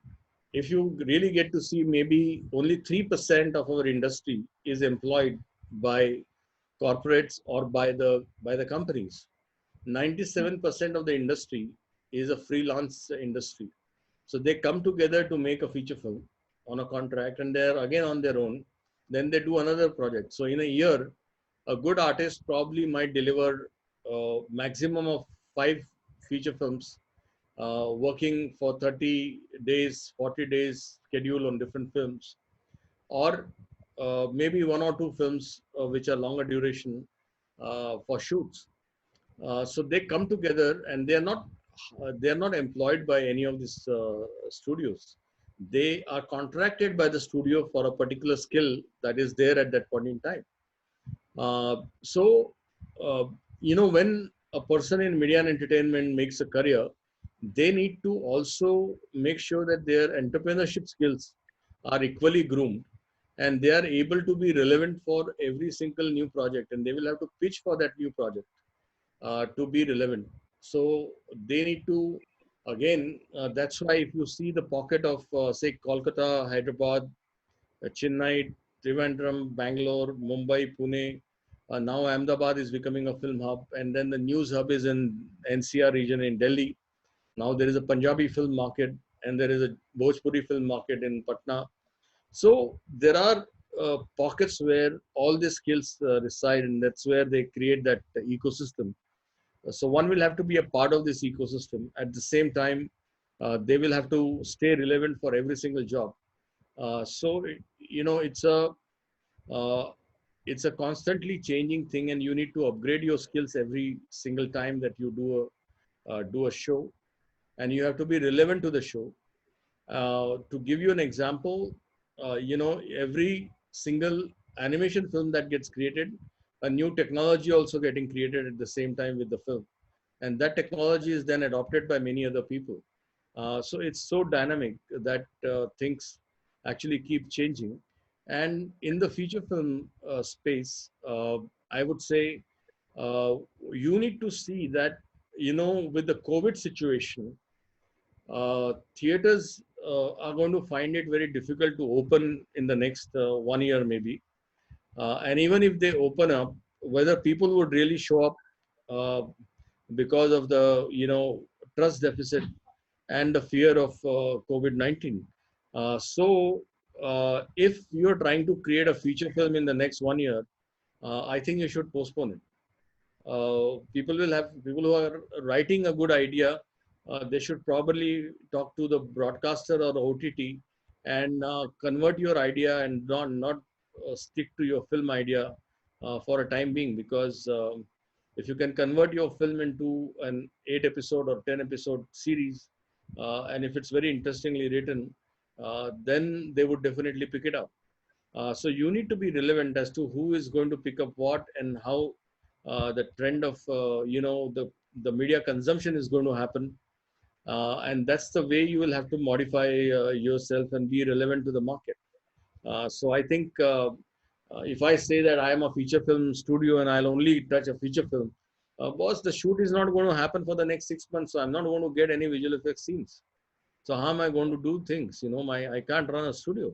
if you really get to see, maybe only 3% of our industry is employed by corporates or by the companies. 97% of the industry is a freelance industry. So they come together to make a feature film on a contract, and they're again on their own. then they do another project. So in a year, a good artist probably might deliver maximum of 5 feature films, working for 30 days, 40 days schedule on different films, or maybe 1 or 2 films which are longer duration for shoots. So they come together, and they are not employed by any of these studios. They are contracted by the studio for a particular skill that is there at that point in time. So, when a person in media and entertainment makes a career, they need to also make sure that their entrepreneurship skills are equally groomed, and they are able to be relevant for every single new project, and they will have to pitch for that new project to be relevant. So they need to, again, that's why if you see the pocket of, say, Kolkata, Hyderabad, Chennai, Trivandrum, Bangalore, Mumbai, Pune. Now Ahmedabad is becoming a film hub, and then the news hub is in NCR region in Delhi. Now there is a Punjabi film market, and there is a Bhojpuri film market in Patna. So there are pockets where all these skills reside, and that's where they create that ecosystem. So one will have to be a part of this ecosystem. At the same time, they will have to stay relevant for every single job. So uh, it's a constantly changing thing, and you need to upgrade your skills every single time that you do a show, and you have to be relevant to the show. To give you an example, every single animation film that gets created, a new technology also getting created at the same time with the film, and that technology is then adopted by many other people. So it's so dynamic that things actually keep changing. And in the feature film space, I would say uh, you need to see that, with the COVID situation, theaters are going to find it very difficult to open in the next 1 year, maybe. And even if they open up, whether people would really show up uh, because of the trust deficit and the fear of COVID-19. So if you're trying to create a feature film in the next 1 year, I think you should postpone it. People who are writing a good idea. They should probably talk to the broadcaster or the OTT and convert your idea, and not stick to your film idea for a time being, because if you can convert your film into an 8 episode or 10 episode series, and if it's very interestingly written, then they would definitely pick it up. So you need to be relevant as to who is going to pick up what, and how the trend of the media consumption is going to happen, and that's the way you will have to modify yourself and be relevant to the market. So I think if I say that I am a feature film studio and I'll only touch a feature film, boss, the shoot is not going to happen for the next 6 months, so I'm not going to get any visual effects scenes. So how am I going to do things? I can't run a studio.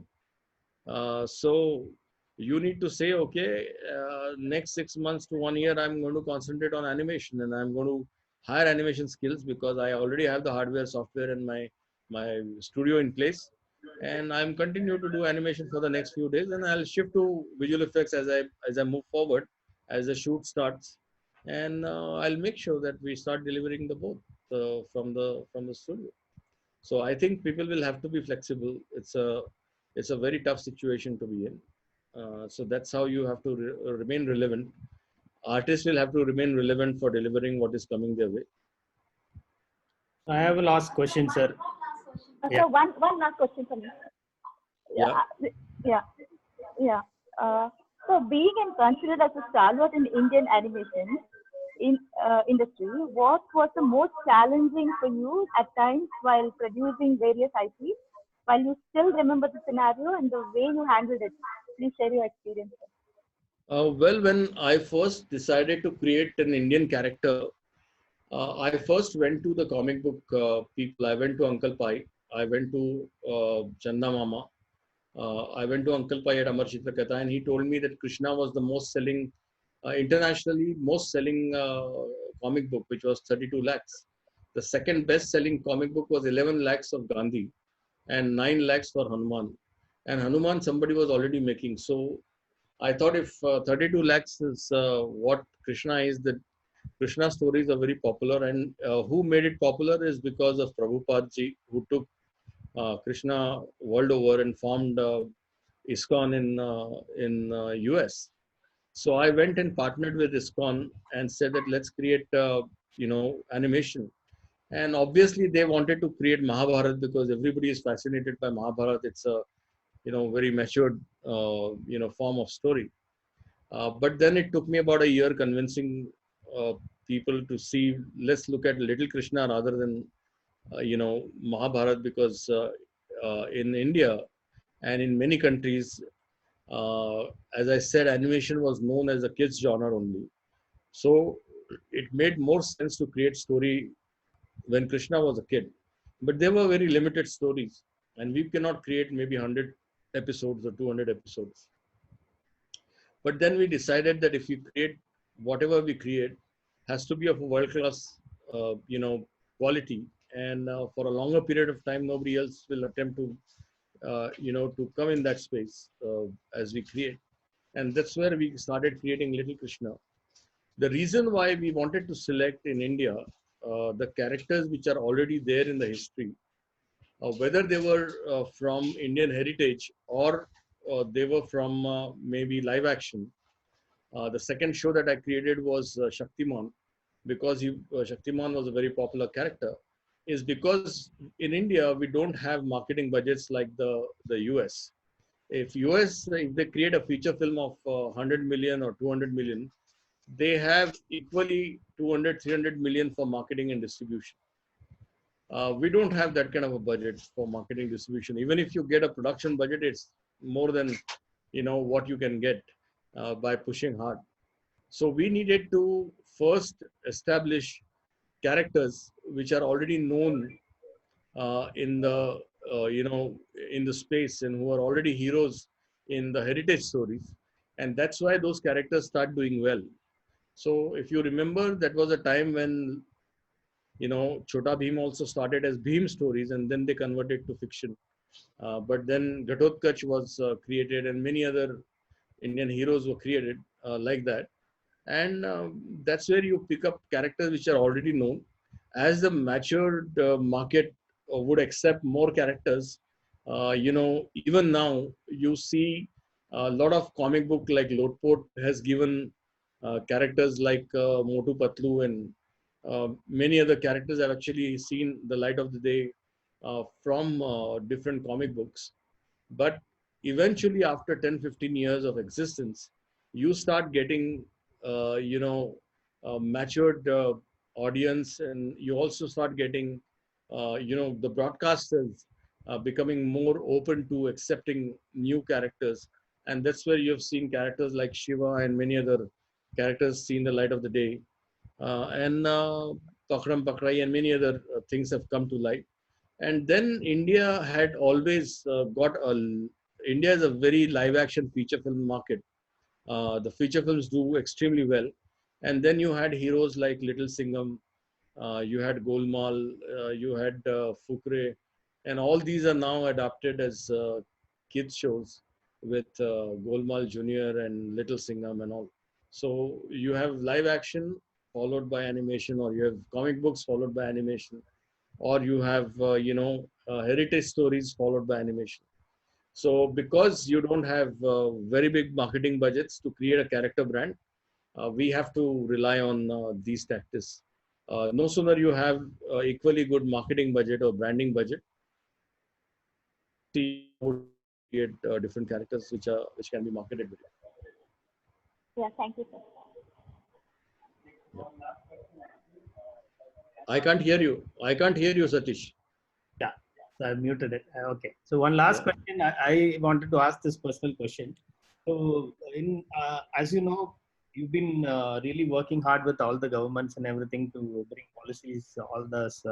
So you need to say, okay, next 6 months to 1 year, I'm going to concentrate on animation, and I'm going to hire animation skills, because I already have the hardware, software, and my studio in place, and I'm continue to do animation for the next few days, and I'll shift to visual effects as I move forward, as the shoot starts, and I'll make sure that we start delivering the both from the studio. So I think people will have to be flexible. It's a very tough situation to be in. So that's how you have to remain relevant. Artists will have to remain relevant for delivering what is coming their way. I have a last question, sir. Yeah. So one last question for me. Yeah. Yeah, yeah. So being considered as a stalwart in Indian animation industry, what was the most challenging for you at times while producing various IPs? While you still remember the scenario and the way you handled it, please share your experience. Well, when I first decided to create an Indian character, I first went to the comic book people. I went to Uncle Pai. I went to Chanda Mama. I went to Uncle Pai at Amar Chitra Katha, and he told me that Krishna was the most selling, internationally most selling comic book, which was 32 lakhs. The second best selling comic book was 11 lakhs of Gandhi and 9 lakhs for Hanuman. And Hanuman somebody was already making. So I thought if 32 lakhs is what Krishna is, that Krishna stories are very popular, and who made it popular is because of Prabhupada ji, who took Krishna world over and formed ISKCON in US. So I went and partnered with ISKCON and said that let's create animation. And obviously they wanted to create Mahabharat because everybody is fascinated by Mahabharat. It's a very matured form of story. But then it took me about a year convincing uh, people to see, let's look at Little Krishna rather than Mahabharat, because in India and in many countries, uh, as I said, animation was known as a kids genre only. So it made more sense to create story when Krishna was a kid. But they were very limited stories, and we cannot create maybe 100 episodes or 200 episodes. But then we decided that if we create whatever we create has to be of a world class, quality, and for a longer period of time, nobody else will attempt to come in that space as we create. And that's where we started creating Little Krishna. The reason why we wanted to select in India the characters which are already there in the history, whether they were from Indian heritage or they were from maybe live action. The second show that I created was Shaktimaan, because Shaktimaan was a very popular character, is because in India we don't have marketing budgets like the US. If they create a feature film of 100 million or 200 million, they have equally 200, 300 million for marketing and distribution. We don't have that kind of a budget for marketing distribution. Even if you get a production budget, it's more than what you can get by pushing hard. So we needed to first establish characters which are already known in the in the space, and who are already heroes in the heritage stories, and that's why those characters start doing well. So if you remember, that was a time when Chota Bheem also started as Bheem stories, and then they converted to fiction. But then Ghatotkaч was created, and many other Indian heroes were created like that. And that's where you pick up characters which are already known. As the matured market would accept more characters, even now you see a lot of comic book like Lotpot has given characters like Motu Patlu, and many other characters have actually seen the light of the day from different comic books. But eventually, after 10, 15 years of existence, you start getting matured audience, and you also start getting the broadcasters becoming more open to accepting new characters. And that's where you've seen characters like Shiva and many other characters seen the light of the day. And Pakram Pakrai and many other things have come to light. And then India had always India is a very live action feature film market. The feature films do extremely well. And then you had heroes like Little Singham, you had Golmaal, you had Fukre, and all these are now adapted as kids shows with Golmaal Jr. and Little Singham and all. So you have live action followed by animation, or you have comic books followed by animation, or you have heritage stories followed by animation. So because you don't have very big marketing budgets to create a character brand, we have to rely on these tactics. No sooner you have equally good marketing budget or branding budget, see how to create different characters which can be marketed with. Yeah, thank you, sir. I can't hear you. I can't hear you, Satish. Yeah, so I muted it. Okay. So one last Yeah. question. I wanted to ask this personal question. So, as you know, you've been really working hard with all the governments and everything to bring policies, all those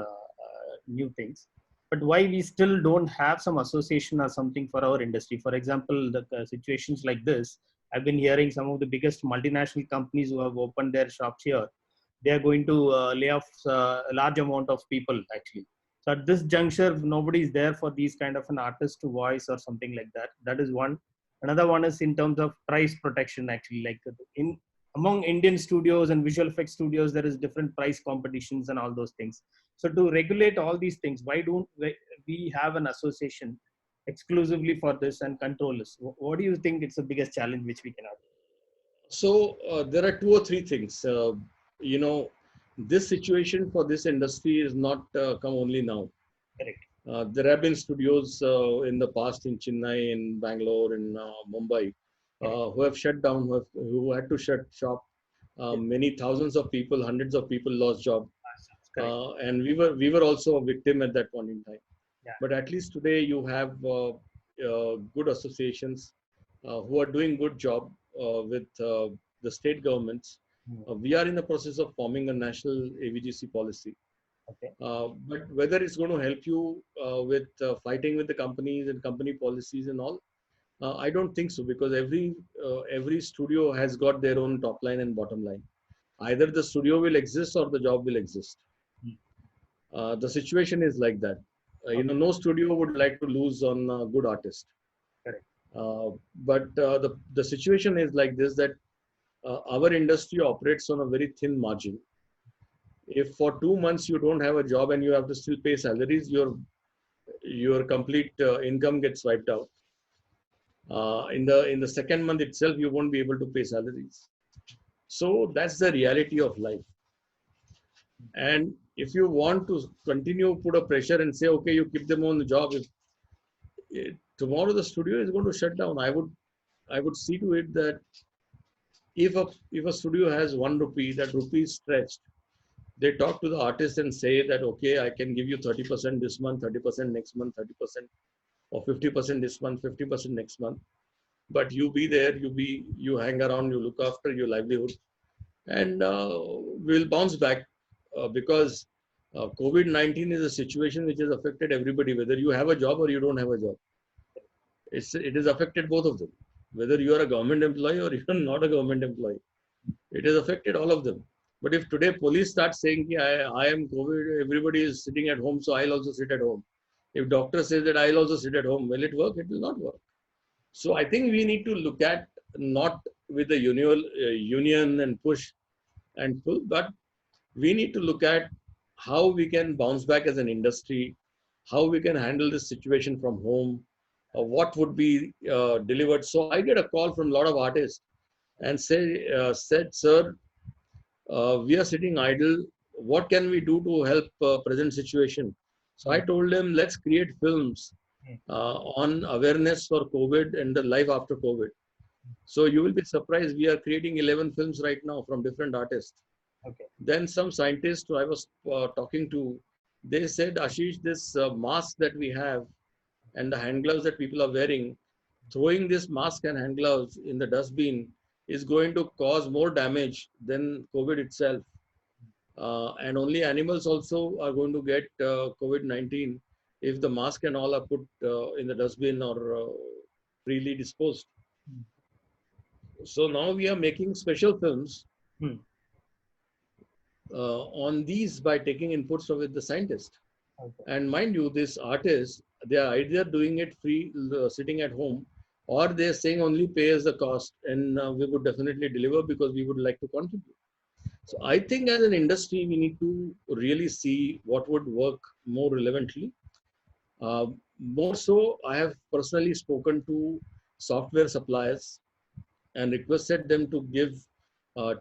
new things. But why we still don't have some association or something for our industry? For example, the situations like this, I've been hearing some of the biggest multinational companies who have opened their shops here. They are going to lay off a large amount of people actually. So at this juncture, nobody is there for these kind of an artist to voice or something like that. That is one. Another one is in terms of price protection. Actually, like in among Indian studios and visual effects studios, there is different price competitions and all those things. So to regulate all these things, why don't we have an association exclusively for this and control this? What do you think it's the biggest challenge which we cannot? So there are two or three things. You know, this situation for this industry is not come only now. Correct. There have been studios in the past in Chennai, in Bangalore, in Mumbai, who have shut down, who had to shut shop. Yes. Many thousands of people, hundreds of people lost job, Correct. and we were also a victim at that point in time. Yeah. But at least today you have good associations who are doing good job with the state governments. We are in the process of forming a national AVGC policy. Okay. But whether it's going to help you with fighting with the companies and company policies and all, I don't think so, because every studio has got their own top line and bottom line. Either the studio will exist or the job will exist. The situation is like that. You know, no studio would like to lose on a good artist. Correct. But the situation is like this, that our industry operates on a very thin margin. If for 2 months you don't have a job and you have to still pay salaries, your complete income gets wiped out. In the second month itself, you won't be able to pay salaries. So that's the reality of life. And if you want to continue put a pressure and say, okay, you keep them on the job, if tomorrow the studio is going to shut down, I would see to it that if a studio has 1 rupee, that rupee is stretched. They talk to the artist and say that, okay, I can give you 30% this month, 30% next month, 30%, or 50% this month, 50% next month. But you be there, you hang around, you look after your livelihood, and we'll bounce back, because COVID-19 is a situation which has affected everybody, whether you have a job or you don't have a job. It has affected both of them, whether you are a government employee or you're not a government employee. It has affected all of them. But if today police start saying, I am COVID, everybody is sitting at home, so I'll also sit at home. If doctor says that I'll also sit at home, will it work? It will not work. So I think we need to look at, not with the union and push and pull, but we need to look at how we can bounce back as an industry, how we can handle this situation from home, what would be delivered. So I get a call from a lot of artists and said, sir, we are sitting idle. What can we do to help present situation? So I told them, let's create films on awareness for COVID and the life after COVID. So you will be surprised. We are creating 11 films right now from different artists. Okay. Then some scientists I was talking to, they said, Ashish, this mask that we have and the hand gloves that people are wearing, throwing this mask and hand gloves in the dustbin is going to cause more damage than COVID itself. And only animals also are going to get COVID-19 if the mask and all are put in the dustbin or freely disposed. So now we are making special films on these by taking inputs of the scientist. Okay. And mind you, this artist, they are either doing it free, sitting at home, or they're saying only pay us the cost, and we would definitely deliver because we would like to contribute. So I think as an industry, we need to really see what would work more relevantly. More so, I have personally spoken to software suppliers and requested them to give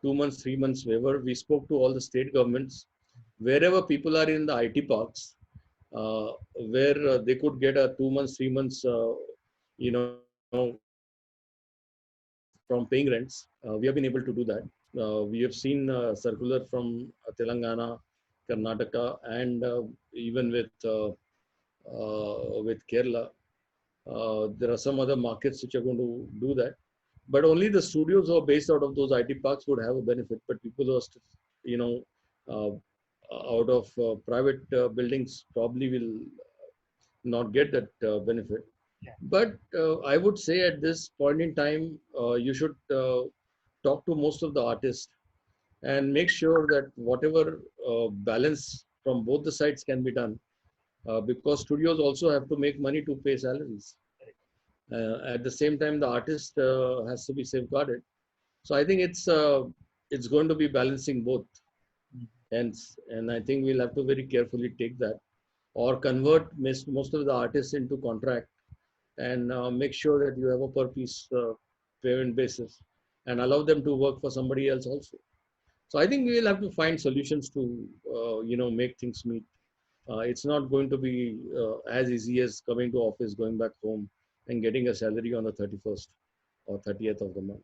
2 months, 3 months waiver. We spoke to all the state governments, wherever people are in the IT parks, where they could get a 2 months, 3 months, from paying rents. We have been able to do that. We have seen circular from Telangana, Karnataka, and even with Kerala. There are some other markets which are going to do that. But only the studios who are based out of those IT parks would have a benefit. But people who are, out of private buildings probably will not get that benefit. Yeah. But I would say at this point in time, you should talk to most of the artists and make sure that whatever balance from both the sides can be done, because studios also have to make money to pay salaries. At the same time, the artist has to be safeguarded. So I think it's going to be balancing both. And I think we'll have to very carefully take that or convert most of the artists into contract and make sure that you have a per piece payment basis and allow them to work for somebody else also. So I think we will have to find solutions to make things meet. It's not going to be as easy as coming to office, going back home, and getting a salary on the 31st or 30th of the month.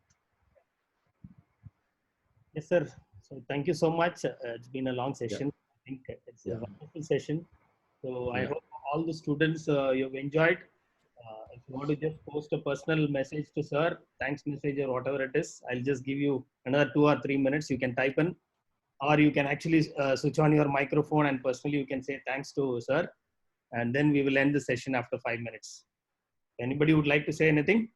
Yes, sir. So thank you so much. It's been a long session. I think it's a wonderful session. So I hope all the students you've enjoyed. If you want to just post a personal message to sir, thanks message or whatever it is, I'll just give you another 2 or 3 minutes. You can type in, or you can actually switch on your microphone and personally you can say thanks to sir, and then we will end the session after 5 minutes. Anybody would like to say anything?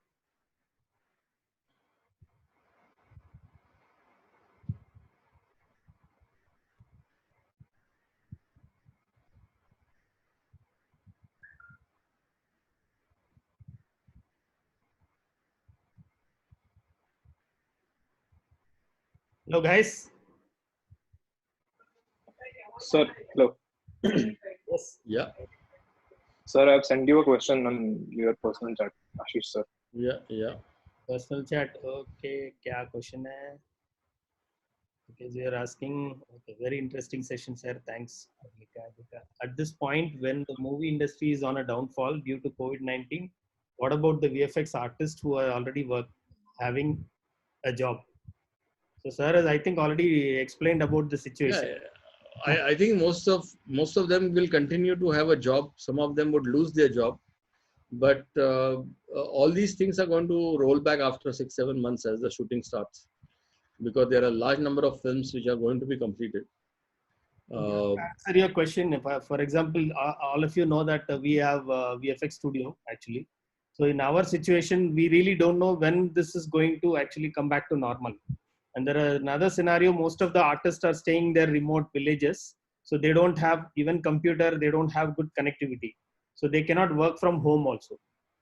Hello, guys. Sir, hello. Yes. Yeah. Sir, I've sent you a question on your personal chat, Ashish sir. Yeah. Personal chat. Okay, क्या question है? Because we are asking. Okay, very interesting session, sir. Thanks. At this point, when the movie industry is on a downfall due to COVID-19, what about the VFX artists who are already having a job? So, sir has I think already explained about the situation. I think most of them will continue to have a job. Some of them would lose their job, but all these things are going to roll back after 6-7 months as the shooting starts, because there are a large number of films which are going to be completed. To answer your question, if for example, all of you know that we have VFX studio actually. So in our situation, we really don't know when this is going to actually come back to normal. And there are another scenario, most of the artists are staying in their remote villages. So they don't have even computer, they don't have good connectivity. So they cannot work from home also.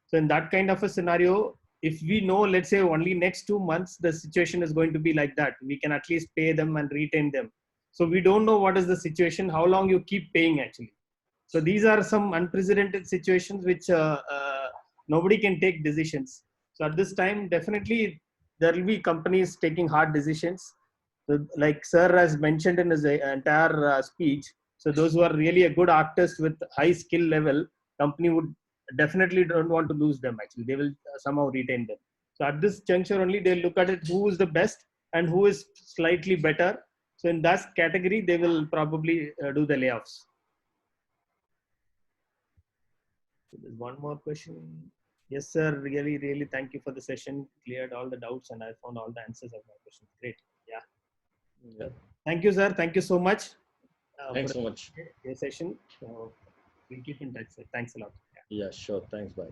So in that kind of a scenario, if we know, let's say only next 2 months, the situation is going to be like that, we can at least pay them and retain them. So we don't know what is the situation, how long you keep paying actually. So these are some unprecedented situations which nobody can take decisions. So at this time, definitely there will be companies taking hard decisions. So like sir has mentioned in his entire speech, so those who are really a good artist with high skill level, company would definitely don't want to lose them actually. They will somehow retain them. So at this juncture only, they'll look at it who is the best and who is slightly better. So in that category, they will probably do the layoffs. So there's one more question. Yes, sir. Really, really thank you for the session. Cleared all the doubts and I found all the answers of my questions. Great. Yeah. Thank you, sir. Thank you so much. Thanks so much. Your session. So we'll keep in touch, sir. Thanks a lot. Yeah, sure. Thanks. Bye.